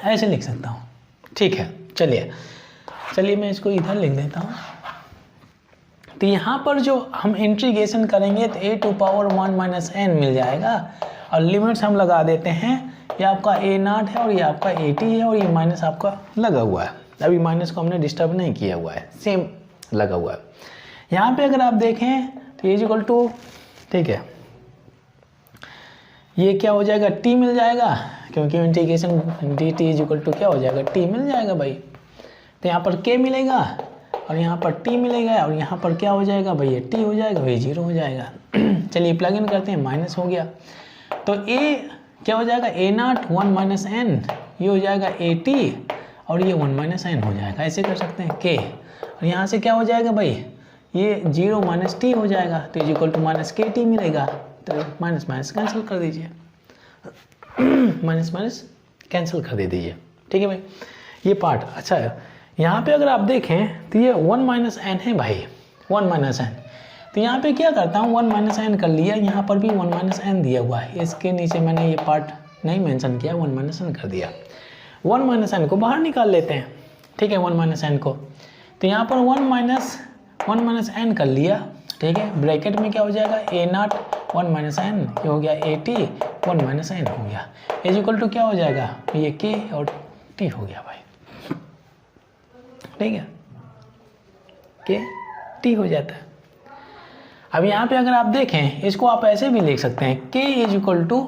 ऐसे लिख सकता हूँ, ठीक है। चलिए मैं इसको इधर लिख देता हूँ। तो यहाँ पर जो हम इंटीग्रेशन करेंगे तो A⁴ 1 - n मिल जाएगा, और लिमिट्स हम लगा देते हैं, ये आपका A0 है और ये आपका AT है, और ये माइनस आपका लगा हुआ है, अभी माइनस को हमने डिस्टर्ब नहीं किया हुआ है, सेम लगा हुआ है। यहाँ पे अगर आप देखें तो A ठीक है, ये क्या हो जाएगा, t मिल जाएगा, क्योंकि इंटीग्रेशन dt क्या हो जाएगा, t मिल जाएगा भाई। तो यहाँ पर k मिलेगा, और यहाँ पर t मिलेगा, और यहाँ पर क्या हो जाएगा भाई, ये t हो जाएगा, भाई 0 हो जाएगा। चलिए प्लग इन करते हैं, माइनस हो गया, तो a क्या हो जाएगा, A0 1 - n, ये हो जाएगा AT, और ये 1 - n हो जाएगा, ऐसे कर सकते हैं k, और यहाँ से क्या हो जाएगा भाई, ये 0 माइनस टी हो जाएगा, तो इज इक्वल टू माइनस के टी मिलेगा। तो माइनस माइनस कैंसिल कर दीजिए, माइनस माइनस कैंसिल कर दे दीजिए। ठीक है भाई, ये पार्ट अच्छा है। यहाँ पे अगर आप देखें तो ये 1 माइनस एन है भाई, 1 माइनस एन। तो यहाँ पे क्या करता हूँ, 1 माइनस एन कर लिया, यहाँ पर भी 1 माइनस एन दिया हुआ है, इसके नीचे मैंने ये पार्ट नहीं मेंशन किया, 1 माइनस एन कर दिया। 1 माइनस एन को बाहर निकाल लेते हैं, ठीक है, 1 माइनस एन को। तो यहाँ पर 1 माइनस एन कर लिया, ठीक है, ब्रैकेट में क्या हो जाएगा, ए नॉट 1 माइनस एन, ये हो गया ए टी 1 माइनस एन हो गया, इज इक्वल टू क्या हो जाएगा, ये के और टी हो गया भाई, ठीक है, के टी हो जाता है। अब यहाँ पे अगर आप देखें, इसको आप ऐसे भी लिख सकते हैं, K is equal to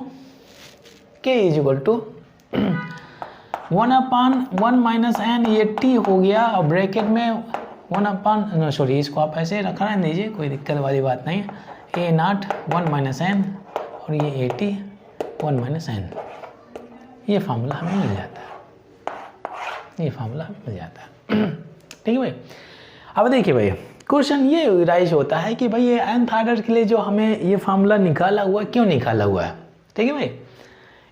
1/1 minus N, ये टी हो गया, और ब्रैकेट में 1/, सॉरी, इसको आप ऐसे रखना दीजिए, कोई दिक्कत वाली बात नहीं है, ए नॉट 1 माइनस एन और ये ए टी 1 माइनस एन, ये फार्मूला हमें मिल जाता है, ये फार्मूला हमें मिल जाता है। ठीक है भाई। अब देखिए भाई, क्वेश्चन ये राइज होता है कि भाई ये nth ऑर्डर के लिए जो हमें ये फार्मूला निकाला हुआ है, क्यों निकाला हुआ है। ठीक है भाई,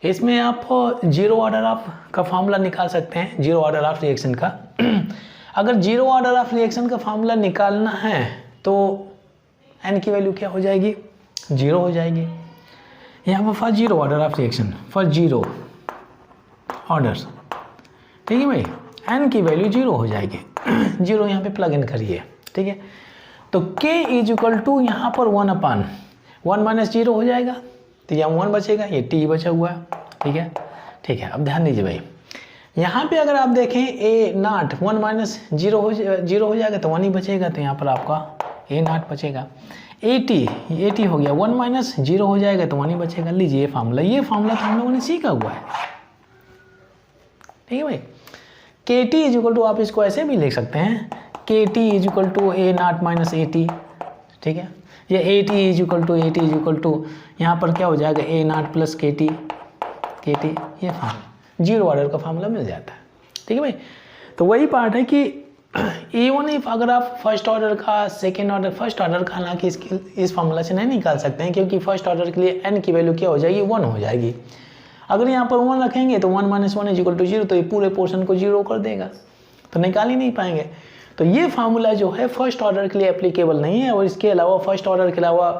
इसमें आप 0 ऑर्डर ऑफ का फार्मूला निकाल सकते हैं, 0 ऑर्डर ऑफ रिएक्शन का। अगर 0 ऑर्डर ऑफ रिएक्शन का फार्मूला निकालना है तो n की वैल्यू क्या हो जाएगी, 0 हो जाएगी। यहाँ पर first 0 order of reaction, first 0 order, ठीक है भाई, n की वैल्यू 0 हो जाएगी, 0 यहाँ पे प्लग इन करिए, ठीक है। तो k इज इक्वल टू यहाँ पर 1/1 माइनस 0 हो जाएगा, तो यहाँ 1 बचेगा, ये t बचा हुआ है, ठीक है, ठीक है। अब ध्यान दीजिए भाई, यहाँ पे अगर आप देखें ए नॉट 1 माइनस 0 हो जाएगा, तो 1 ही बचेगा, तो यहाँ पर आपका ए नॉट बचेगा। ए टी हो गया, 1 माइनस 0 हो जाएगा, तो 1 ही बचेगा। लीजिए ये फार्मूला तो हम लोगों ने सीखा हुआ है, ठीक है भाई। के टी इज इक्वल टू, आप इसको ऐसे भी लिख सकते हैं, K T is equal to A naught minus A T, ठीक है। ये A T is equal to यहाँ पर क्या हो जाएगा, A naught plus K T, ये फार्मूला 0 ऑर्डर का फार्मूला मिल जाता है, ठीक है भाई। तो वही पार्ट है कि इवन इफ अगर आप फर्स्ट ऑर्डर का, सेकेंड ऑर्डर, फर्स्ट ऑर्डर का, हालांकि इस फार्मूला से नहीं निकाल सकते हैं, क्योंकि फर्स्ट ऑर्डर के लिए n की वैल्यू क्या हो जाएगी, 1 हो जाएगी। अगर यहाँ पर 1 रखेंगे तो 1 माइनस 1 इज इक्वल टू 0, तो ये पूरे पोर्शन को 0 कर देगा, तो निकाल ही नहीं पाएंगे। तो ये फार्मूला जो है फर्स्ट ऑर्डर के लिए एप्लीकेबल नहीं है, और इसके अलावा फर्स्ट ऑर्डर के अलावा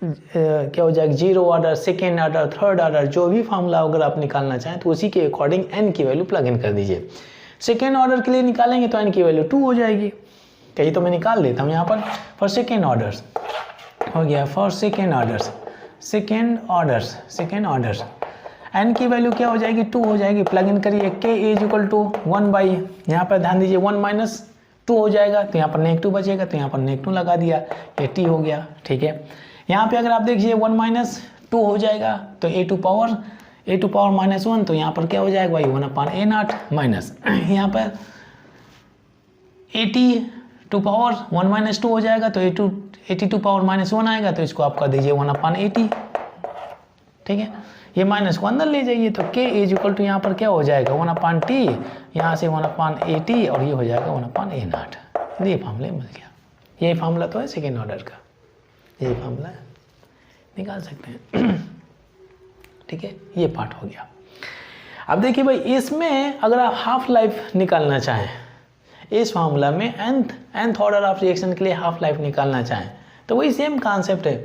क्या हो जाएगा, 0 order, second order, third order, जो भी फार्मूला अगर आप निकालना चाहें तो उसी के अकॉर्डिंग n की वैल्यू प्लग इन कर दीजिए। सेकेंड ऑर्डर के लिए निकालेंगे तो n की वैल्यू 2 हो जाएगी, कहीं तो मैं निकाल देता हूँ यहाँ पर। फॉर सेकेंड ऑर्डर्स हो गया, फॉर सेकेंड ऑर्डर्स n की वैल्यू क्या हो जाएगी, 2 हो जाएगी, प्लग इन करिए। k इज इक्वल टू 1/, यहाँ पर ध्यान दीजिए 1 माइनस 2 हो जाएगा, तो यहाँ पर -2 बचेगा, तो यहाँ पर -2 लगा दिया, ये t हो गया, ठीक है। यहाँ पे अगर आप देखिए 1 माइनस 2 हो जाएगा, तो a टू पावर -1, तो यहाँ पर क्या हो जाएगा भाई, 1/a नॉट माइनस, यहाँ पर a टू पावर 1 माइनस 2 हो जाएगा, तो a टू पावर -1 आएगा, तो इसको आप कर दीजिए 1/80, ठीक है। ये माइनस को अंदर ले जाइए, तो k इज इक्वल टू यहाँ पर क्या हो जाएगा, 1/t, यहाँ से 1/80, और ये हो जाएगा 1/a नॉट। ये फार्मूला मिल गया, ये फार्मूला तो है सेकेंड ऑर्डर का, ये फार्मूला निकाल सकते हैं, ठीक है। ये पार्ट हो गया। अब देखिए भाई, इसमें अगर आप हाफ लाइफ निकालना चाहें, इस फार्मूला में nth ऑर्डर ऑफ रिएक्शन के लिए हाफ लाइफ निकालना चाहें, तो वही सेम कॉन्सेप्ट है।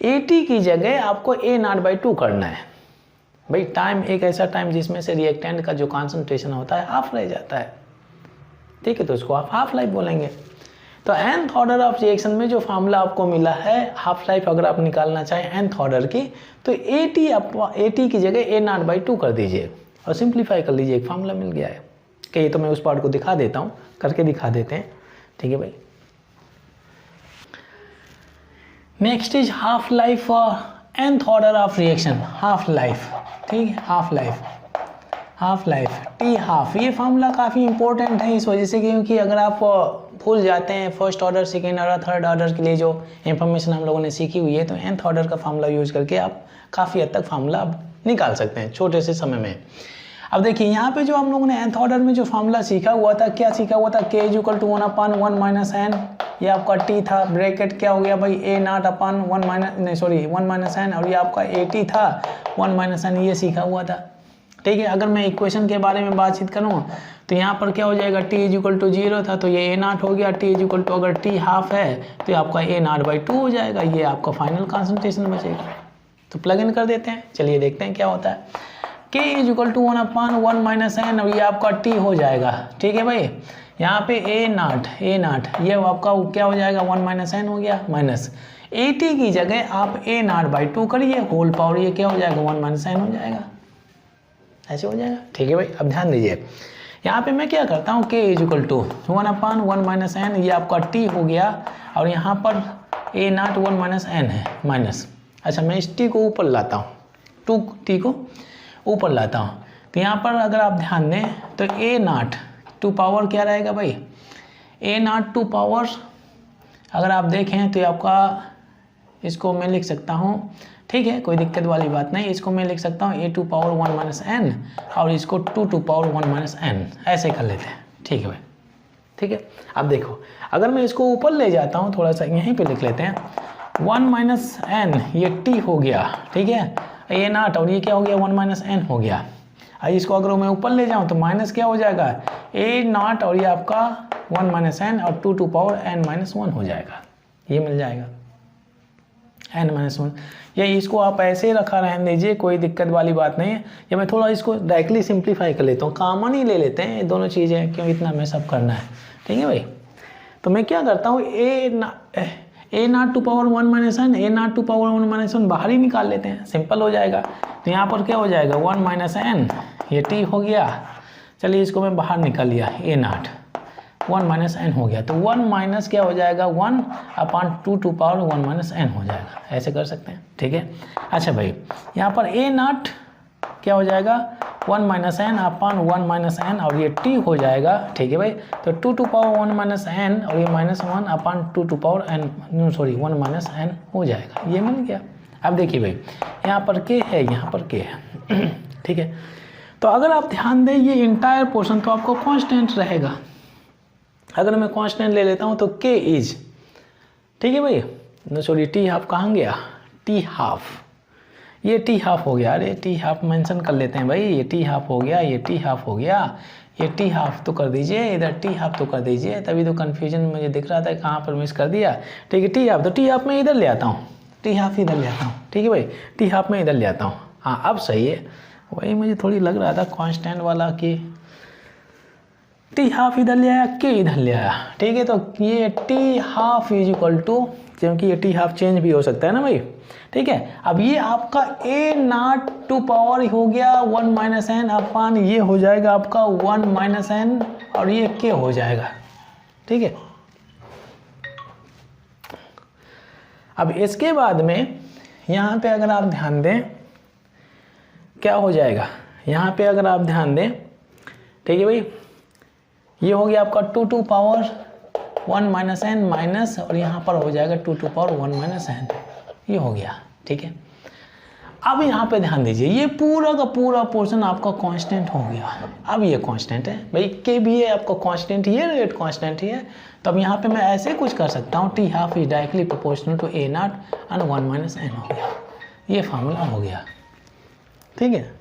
AT की जगह आपको A नॉट बाई 2 करना है भाई। टाइम एक ऐसा टाइम जिसमें से रिएक्टेंट का जो कॉन्सेंट्रेशन होता है हाफ रह जाता है, ठीक है, तो उसको आप हाफ लाइफ बोलेंगे। तो nth ऑर्डर ऑफ रिएक्शन में जो फार्मूला आपको मिला है हाफ लाइफ, अगर आप निकालना चाहें nth ऑर्डर की, तो AT की जगह A नॉट बाई 2 कर दीजिए और सिंप्लीफाई कर लीजिए, एक फार्मूला मिल गया है। कहिए तो मैं उस पार्ट को दिखा देता हूँ, करके दिखा देते हैं, ठीक है भाई। Next is half life for nth order of reaction, half life, ठीक है, हाफ लाइफ टी हाफ। ये फार्मूला काफ़ी इंपॉर्टेंट है इस वजह से, क्योंकि अगर आप भूल जाते हैं first order, second order, third order के लिए जो इंफॉर्मेशन हम लोगों ने सीखी हुई है, तो nth ऑर्डर का फार्मूला यूज करके आप काफ़ी हद तक फार्मूला आप निकाल सकते हैं छोटे से समय में। अब देखिए यहाँ पे जो हम लोगों ने nth ऑर्डर में जो फॉर्मूला सीखा हुआ था, क्या सीखा हुआ था, k = 1/1 - n, ये आपका t था, ब्रैकेट क्या हो गया भाई a0/1 n, और ये आपका at था 1 - n, ये सीखा हुआ था। ठीक है, अगर मैं इक्वेशन के बारे में बातचीत करूँ तो यहाँ पर क्या हो जाएगा, t = 0 था तो ये a0 हो गया, t = अगर t ½ है तो ये आपका a0/2 हो जाएगा, ये आपका फाइनल कॉन्सेंट्रेशन बचेगा। तो प्लग इन कर देते हैं, चलिए देखते हैं क्या होता है। k = 1/1 - n, और ये आपका t हो जाएगा। ठीक है भाई, यहाँ पे a0 ये आपका क्या हो जाएगा, 1 - n हो गया, माइनस at की जगह आप a0/2 करिए, होल पावर ये क्या हो जाएगा, 1 - n हो जाएगा, ऐसे हो जाएगा। ठीक है भाई, अब ध्यान दीजिए, यहाँ पे मैं क्या करता हूँ, k = 1/1 - n, ये आपका t हो गया, और यहाँ पर a0 1 - n है, माइनस। अच्छा, मैं इस t को ऊपर लाता हूँ, 2t को ऊपर लाता हूँ, तो यहाँ पर अगर आप ध्यान दें तो a0 टू पावर क्या रहेगा भाई, a0 टू पावर अगर आप देखें तो ये आपका, इसको मैं लिख सकता हूँ, ठीक है, कोई दिक्कत वाली बात नहीं, इसको मैं लिख सकता हूँ a2 पावर 1 - n, और इसको 2 पावर 1 - n, ऐसे कर लेते हैं। ठीक है भाई, ठीक है। अब देखो, अगर मैं इसको ऊपर ले जाता हूँ, थोड़ा सा यहीं पे लिख लेते हैं, 1 - n ये t हो गया, ठीक है, a0 और ये क्या हो गया, 1 - n हो गया। अब इसको अगर मैं ऊपर ले जाऊँ तो माइनस क्या हो जाएगा, a0 और ये आपका 1 - n और 2 पावर n - 1 हो जाएगा, ये मिल जाएगा n - 1। ये इसको आप ऐसे ही रखा रहने दीजिए, कोई दिक्कत वाली बात नहीं है। या मैं थोड़ा इसको डायरेक्टली सिंप्लीफाई कर लेता हूँ, कॉमन ही ले लेते हैं ये दोनों चीज़ें, क्यों इतना में सब करना है। ठीक है भाई, तो मैं क्या करता हूँ, a0 to power 1 - n, a0 to power 1 - n बाहर ही निकाल लेते हैं, सिंपल हो जाएगा। तो यहाँ पर क्या हो जाएगा, 1 - n ये t हो गया, चलिए इसको मैं बाहर निकाल लिया, a0 1 - n हो गया, तो 1 माइनस क्या हो जाएगा, 1/2 टू पावर 1 - n हो जाएगा, ऐसे कर सकते हैं। ठीक है, अच्छा भाई, यहाँ पर a0 क्या हो जाएगा, 1 - n/1 - n, और ये t हो जाएगा। ठीक है भाई, तो 2 पावर 1 - n और ये -1/2 पावर n 1 - n हो जाएगा, ये मिल गया। अब देखिए भाई, यहाँ पर k है, यहाँ पर k है। ठीक है, तो अगर आप ध्यान दें, ये इंटायर पोर्शन तो आपको कांस्टेंट रहेगा। अगर मैं कांस्टेंट ले लेता हूँ तो k इज, ठीक है भाई, t½ कहाँ गया, t½ ये t½ हो गया, अरे t½ मेंशन कर लेते हैं भाई, ये t½ हो गया, ये t½ हो गया, ये t½ तो कर दीजिए, इधर t½ तो कर दीजिए, तभी तो कन्फ्यूजन मुझे दिख रहा था कहाँ पर मिस कर दिया। ठीक है, t½ तो t½ मैं इधर ले आता हूँ, t½ इधर ले आता हूँ। ठीक है भाई, t½ मैं इधर ले आता हूँ, हाँ अब सही है, वही मुझे थोड़ी लग रहा था कांस्टेंट वाला कि t½ इधर ले आया, k इधर ले आया। ठीक है, तो ये t½ = क्योंकि ये t½ चेंज भी हो सकता है ना भाई। ठीक है, अब ये आपका a0 टू पावर हो गया 1 - n अपान ये हो जाएगा आपका 1 - n, और ये k हो जाएगा। ठीक है, अब इसके बाद में यहाँ पे अगर आप ध्यान दें क्या हो जाएगा, यहाँ पे अगर आप ध्यान दें, ठीक है भाई, ये हो गया आपका 2 पावर 1 - n माइनस, और यहाँ पर हो जाएगा 2 पावर 1 - n, ये हो गया। ठीक है, अब यहाँ पे ध्यान दीजिए, ये पूरा का पूरा पोर्शन आपका कांस्टेंट हो गया। अब ये कांस्टेंट है भाई, k भी है आपका कांस्टेंट ही है, रेट कांस्टेंट ही है। तो अब यहाँ पे मैं ऐसे कुछ कर सकता हूँ, t½ is directly proportional to a0 and 1 - n हो गया, ये फार्मूला हो गया। ठीक है,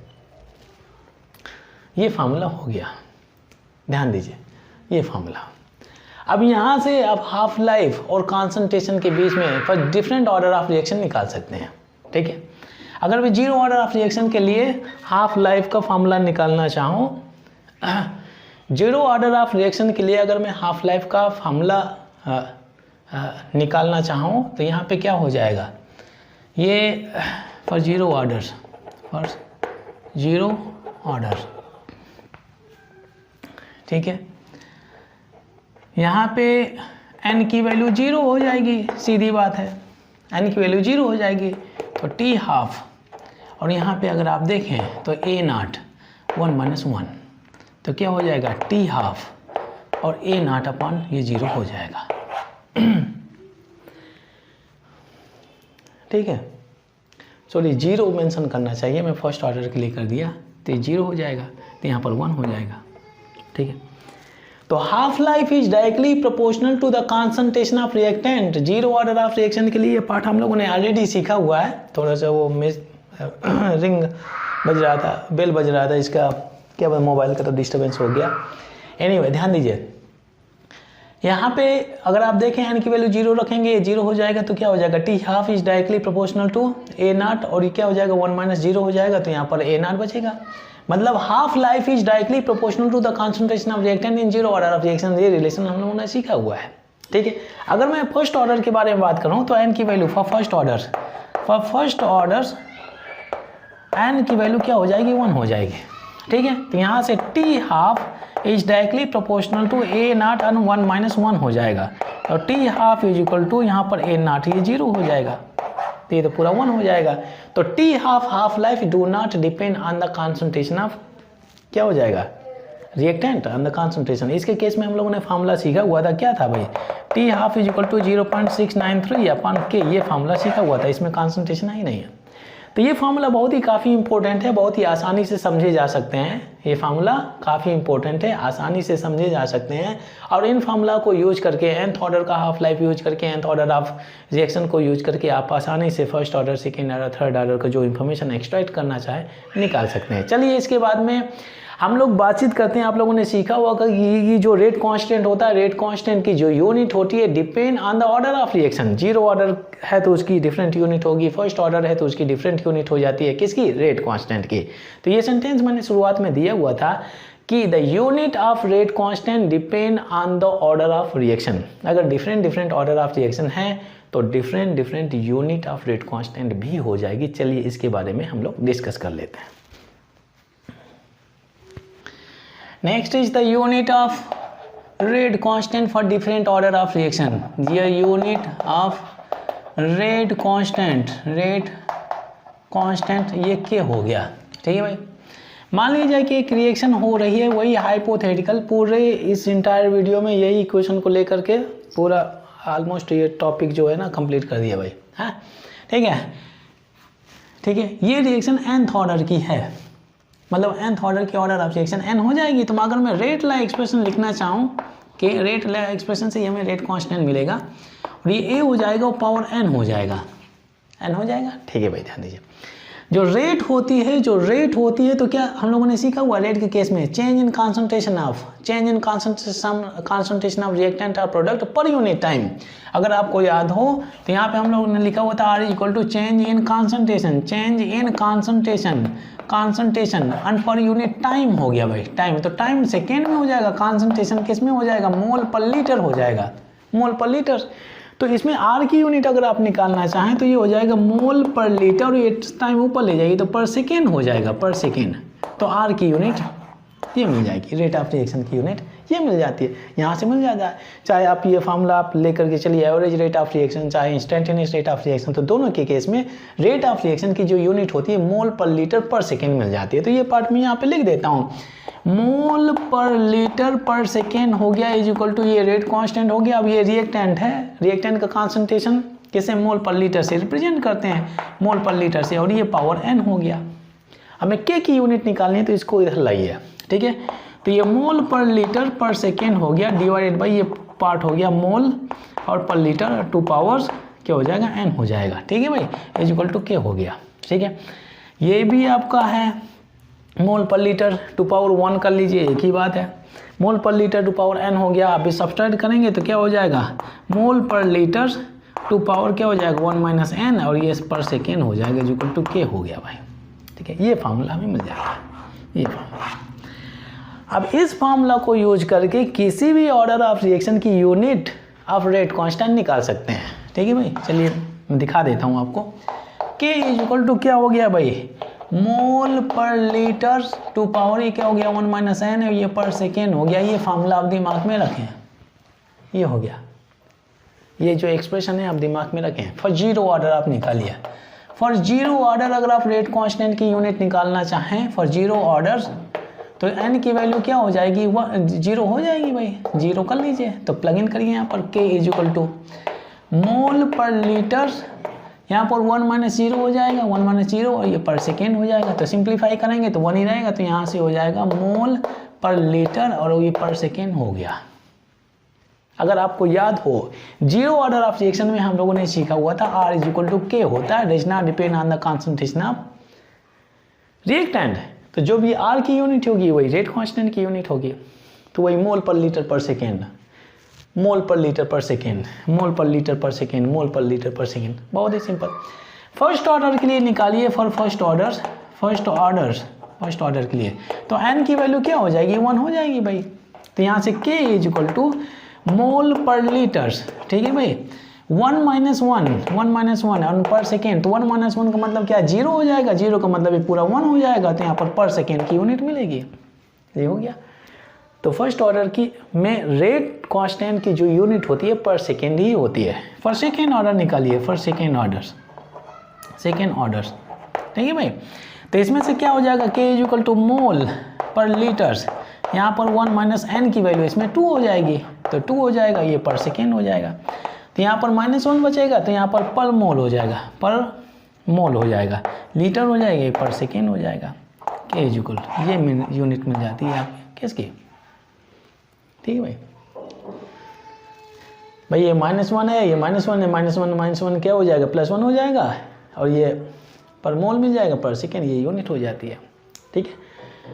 ये फार्मूला हो गया, ध्यान दीजिए ये फार्मूला। अब यहाँ से आप हाफ लाइफ और कॉन्सेंट्रेशन के बीच में पर डिफरेंट ऑर्डर ऑफ रिएक्शन निकाल सकते हैं। ठीक है, अगर मैं 0 ऑर्डर ऑफ रिएक्शन के लिए हाफ लाइफ का फार्मूला निकालना चाहूँ, 0 ऑर्डर ऑफ रिएक्शन के लिए अगर मैं हाफ लाइफ का फार्मूला निकालना चाहूँ तो यहाँ पे क्या हो जाएगा, ये फॉर 0 ऑर्डर, ठीक है, यहाँ पे n की वैल्यू 0 हो जाएगी, सीधी बात है, n की वैल्यू 0 हो जाएगी, तो t½ और यहाँ पे अगर आप देखें तो a0 1 - 1, तो क्या हो जाएगा t½ और a0 अपान ये 0 हो जाएगा। ठीक है, सॉरी 0 मेंशन करना चाहिए, मैं फर्स्ट ऑर्डर के लिए कर दिया, तो ये 0 हो जाएगा, तो यहाँ पर 1 हो जाएगा। ठीक है, तो half life is directly proportional to the concentration of reactant. Zero order of reaction के लिए ये पार्ट हम लोगों ने ऑलरेडी सीखा हुआ है। थोड़ा सा वो मिस रिंग बज रहा था, बेल बज रहा था, इसका क्या मोबाइल का तो डिस्टर्बेंस हो गया। एनीवे ध्यान दीजिए, यहाँ पे अगर आप देखें n की वैल्यू 0 रखेंगे, 0 हो जाएगा तो क्या हो जाएगा, T half is directly proportional to A naught, और ये क्या हो जाएगा 1 माइनस 0 हो जाएगा, तो यहाँ पर ए नॉट बचेगा। मतलब half life is directly proportional to the concentration of reactant in zero order of reaction. ये रिलेशन हम लोगों ने सीखा हुआ है। ठीक है, अगर मैं फर्स्ट ऑर्डर के बारे में बात करूँ तो n की value for first order n की वैल्यू क्या हो जाएगी, 1 हो जाएगी। ठीक है, तो यहाँ से T half is directly proportional to A naught and 1 minus 1 हो जाएगा, और T half is equal to यहाँ पर ए नॉट, ये 0 हो जाएगा, तो ये तो पूरा 1 हो जाएगा। तो T half life do not depend on the concentration of, क्या हो जाएगा, रिएक्टेंट ऑन द कॉन्सेंट्रेशन। इसके केस में हम लोगों ने फार्मूला सीखा हुआ था, क्या था भाई, T half is equal to 0.693 upon K, ये फार्मूला सीखा हुआ था, इसमें कॉन्सेंट्रेशन ही नहीं है। तो ये फार्मूला बहुत ही काफ़ी इंपॉर्टेंट है, बहुत ही आसानी से समझे जा सकते हैं। ये फार्मूला काफ़ी इंपॉर्टेंट है, आसानी से समझे जा सकते हैं, और इन फार्मूला को यूज करके nth ऑर्डर का हाफ लाइफ यूज करके, nth ऑर्डर ऑफ रिएक्शन को यूज करके आप आसानी से first order, second order, third order का जो इन्फॉर्मेशन एक्सट्रैक्ट करना चाहे निकाल सकते हैं। चलिए इसके बाद में हम लोग बातचीत करते हैं। आप लोगों ने सीखा हुआ कि ये जो रेट कांस्टेंट होता है, रेट कांस्टेंट की जो यूनिट होती है depend on the order of reaction. Zero order है तो उसकी डिफरेंट यूनिट होगी, फर्स्ट ऑर्डर है तो उसकी डिफरेंट यूनिट हो जाती है, किसकी, रेट कांस्टेंट की। तो ये सेंटेंस मैंने शुरुआत में दिया हुआ था कि the unit of rate constant depend on the order of reaction. अगर डिफरेंट ऑर्डर ऑफ रिएक्शन है तो different unit of rate constant भी हो जाएगी। चलिए इसके बारे में हम लोग डिस्कस कर लेते हैं। Next is the unit of rate constant for different order of reaction. The unit of rate constant ये क्या हो गया, ठीक है भाई। मान लीजिए कि एक रिएक्शन हो रही है, वही हाइपोथेटिकल, पूरे इस इंटायर वीडियो में यही इक्वेशन को लेकर के पूरा ऑलमोस्ट ये टॉपिक जो है ना कंप्लीट कर दिया भाई, हाँ ठीक है। ठीक है, ये रिएक्शन nth ऑर्डर की है, मतलब nth ऑर्डर की ऑर्डर ऑफ रिएक्शन n हो जाएगी। तो अगर मैं रेट ला एक्सप्रेशन लिखना चाहूँ कि रेट ला एक्सप्रेशन से हमें रेट कांस्टेंट मिलेगा, और ये a हो जाएगा और पावर n हो जाएगा, ठीक है भाई। ध्यान दीजिए, जो रेट होती है तो क्या हम लोगों ने सीखा हुआ रेट के केस में, change in concentration of reactant और प्रोडक्ट पर यूनिट टाइम। अगर आपको याद हो तो यहाँ पे हम लोगों ने लिखा हुआ था R equal to change in concentration and per unit time हो गया भाई, टाइम तो टाइम सेकेंड में हो जाएगा, कॉन्सेंट्रेशन किस में हो जाएगा, मोल पर लीटर हो जाएगा, मोल पर लीटर। तो इसमें R की यूनिट अगर आप निकालना चाहें तो ये हो जाएगा मोल पर लीटर, और ये टाइम ऊपर ले जाएगी तो पर सेकेंड हो जाएगा, पर सेकेंड। तो R की यूनिट ये मिल जाएगी, रेट ऑफ रिएक्शन की यूनिट ये मिल जाती है, यहाँ से मिल जाता है। चाहे आप ये फार्मूला आप लेकर के चलिए, एवरेज रेट ऑफ रिएक्शन चाहे इंस्टेंटेनियस रेट ऑफ रिएक्शन, तो दोनों के केस में रेट ऑफ रिएक्शन की जो यूनिट होती है मोल पर लीटर पर सेकेंड मिल जाती है। तो ये पार्ट मैं यहाँ पे लिख देता हूँ, मोल पर लीटर पर सेकेंड हो गया इज इक्वल टू, ये रेट कांस्टेंट हो गया। अब ये रिएक्टेंट है, रिएक्टेंट का कॉन्सेंट्रेशन किसे, मोल पर लीटर से रिप्रेजेंट करते हैं, मोल पर लीटर से, और ये पावर n हो गया। हमें k की यूनिट निकालनी है तो इसको इधर लाइए, ठीक है। तो ये मोल पर लीटर पर सेकेंड हो गया, डिवाइडेड बाई ये पार्ट हो गया मोल और पर लीटर, 2 पावर्स क्या हो जाएगा, n हो जाएगा, ठीक है भाई, इज इक्वल टू k हो गया, ठीक है। ये भी आपका है मोल पर लीटर 2 पावर 1 कर लीजिए, एक ही बात है, मोल पर लीटर 2 पावर n हो गया। आप इस सब्सट्रैक्ट करेंगे तो क्या हो जाएगा, मोल पर लीटर 2 पावर क्या हो जाएगा 1 माइनस n, और ये पर सेकेंड हो जाएगा इज इक्वल टू k हो गया भाई, ठीक है। ये फार्मूला हमें मिल जाएगा, ये फार्मूला। अब इस फार्मूला को यूज करके किसी भी ऑर्डर ऑफ रिएक्शन की यूनिट ऑफ रेट कांस्टेंट निकाल सकते हैं, ठीक है भाई। चलिए मैं दिखा देता हूँ आपको, k इज इक्वल टू क्या हो गया भाई, मोल पर लीटर 2 पावर ये क्या हो गया 1 माइनस n, ये पर सेकेंड हो गया। ये फार्मूला आप दिमाग में रखें, ये हो गया, ये जो एक्सप्रेशन है आप दिमाग में रखें। फॉर जीरो ऑर्डर आप निकालिए, फॉर जीरो ऑर्डर अगर आप रेट कांस्टेंट की यूनिट निकालना चाहें फॉर जीरो ऑर्डर, तो n की वैल्यू क्या हो जाएगी, 0 हो जाएगी भाई, 0 कर लीजिए। तो प्लग इन करिए यहाँ पर, k इज इक्वल टू मोल पर लीटर यहाँ पर 1 माइनस 0 हो जाएगा, 1 माइनस 0 और ये पर सेकेंड हो जाएगा। तो सिंप्लीफाई करेंगे तो 1 ही रहेगा, तो यहाँ से हो जाएगा मोल पर लीटर और ये पर सेकेंड हो गया। अगर आपको याद हो जीरो ऑर्डर ऑफ रिएक्शन में हम लोगों ने सीखा हुआ था R इज इक्वल टू के होता है, does not depend on the concentration of reactant. तो जो भी R की यूनिट होगी वही रेट कांस्टेंट की यूनिट होगी, तो वही मोल पर लीटर पर सेकेंड, मोल पर लीटर पर सेकेंड, मोल पर लीटर पर सेकेंड, मोल पर लीटर पर सेकेंड। बहुत ही सिंपल। फर्स्ट ऑर्डर के लिए निकालिए, फॉर फर्स्ट ऑर्डर के लिए तो n की वैल्यू क्या हो जाएगी, 1 हो जाएगी भाई। तो यहाँ से k इज इक्वल टू मोल पर लीटर्स, ठीक है भाई। 1 माइनस 1 और पर सेकेंड, तो 1 माइनस 1 का मतलब क्या, 0 हो जाएगा, 0 का मतलब ये पूरा 1 हो जाएगा, तो यहाँ पर सेकेंड की यूनिट मिलेगी। ये हो गया। तो फर्स्ट ऑर्डर की में रेट कांस्टेंट की जो यूनिट होती है पर सेकेंड ही होती है। फॉर सेकेंड ऑर्डर निकालिए, फॉर सेकेंड ऑर्डर्स, ठीक है भाई। तो इसमें से क्या हो जाएगा, k इज इक्वल टू मोल पर लीटर्स, यहाँ पर 1 माइनस n की वैल्यू इसमें 2 हो जाएगी, तो 2 हो जाएगा, ये पर सेकेंड हो जाएगा। तो यहाँ पर -1 बचेगा, तो यहाँ पर मोल हो जाएगा, पर मोल हो जाएगा, लीटर हो जाएगा, ये पर सेकेंड हो जाएगा। k इज इक्वल ये यूनिट मिल जाती है आपकी किसकी, ठीक है भाई। ये -1 है, ये -1 है, -1 क्या हो जाएगा, +1 हो जाएगा, और ये पर मोल मिल जाएगा, पर सेकेंड ये यूनिट हो जाती है, ठीक है।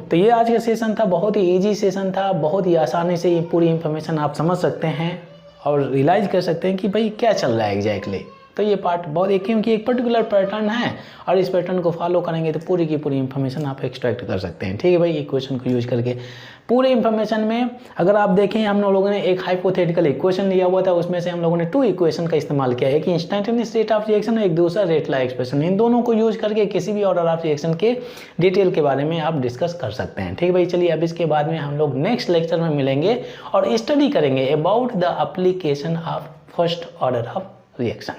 तो ये आज का सेशन था, बहुत ही इजी सेशन था, बहुत ही आसानी से ये पूरी इन्फॉर्मेशन आप समझ सकते हैं और रियलाइज कर सकते हैं कि भाई क्या चल रहा है एग्जैक्टली। तो ये पार्ट बहुत एक, क्योंकि एक पर्टिकुलर पैटर्न है और इस पैटर्न को फॉलो करेंगे तो पूरी की पूरी इन्फॉर्मेशन आप एक्सट्रैक्ट कर सकते हैं, ठीक है भाई। इक्वेशन को यूज करके पूरे इन्फॉर्मेशन में अगर आप देखें, हम लोगों ने एक हाइपोथेटिकल इक्वेशन लिया हुआ था, उसमें से हम लोगों ने 2 इक्वेशन का इस्तेमाल किया, एक इंस्टेंटेनियस रेट ऑफ रिएक्शन और एक दूसरा रेट लाइक एक्सप्रेशन। इन दोनों को यूज करके किसी भी ऑर्डर ऑफ रिएक्शन के डिटेल के बारे में आप डिस्कस कर सकते हैं, ठीक है भाई। चलिए अब इसके बाद में हम लोग नेक्स्ट लेक्चर में मिलेंगे और स्टडी करेंगे about the application of first order of reaction.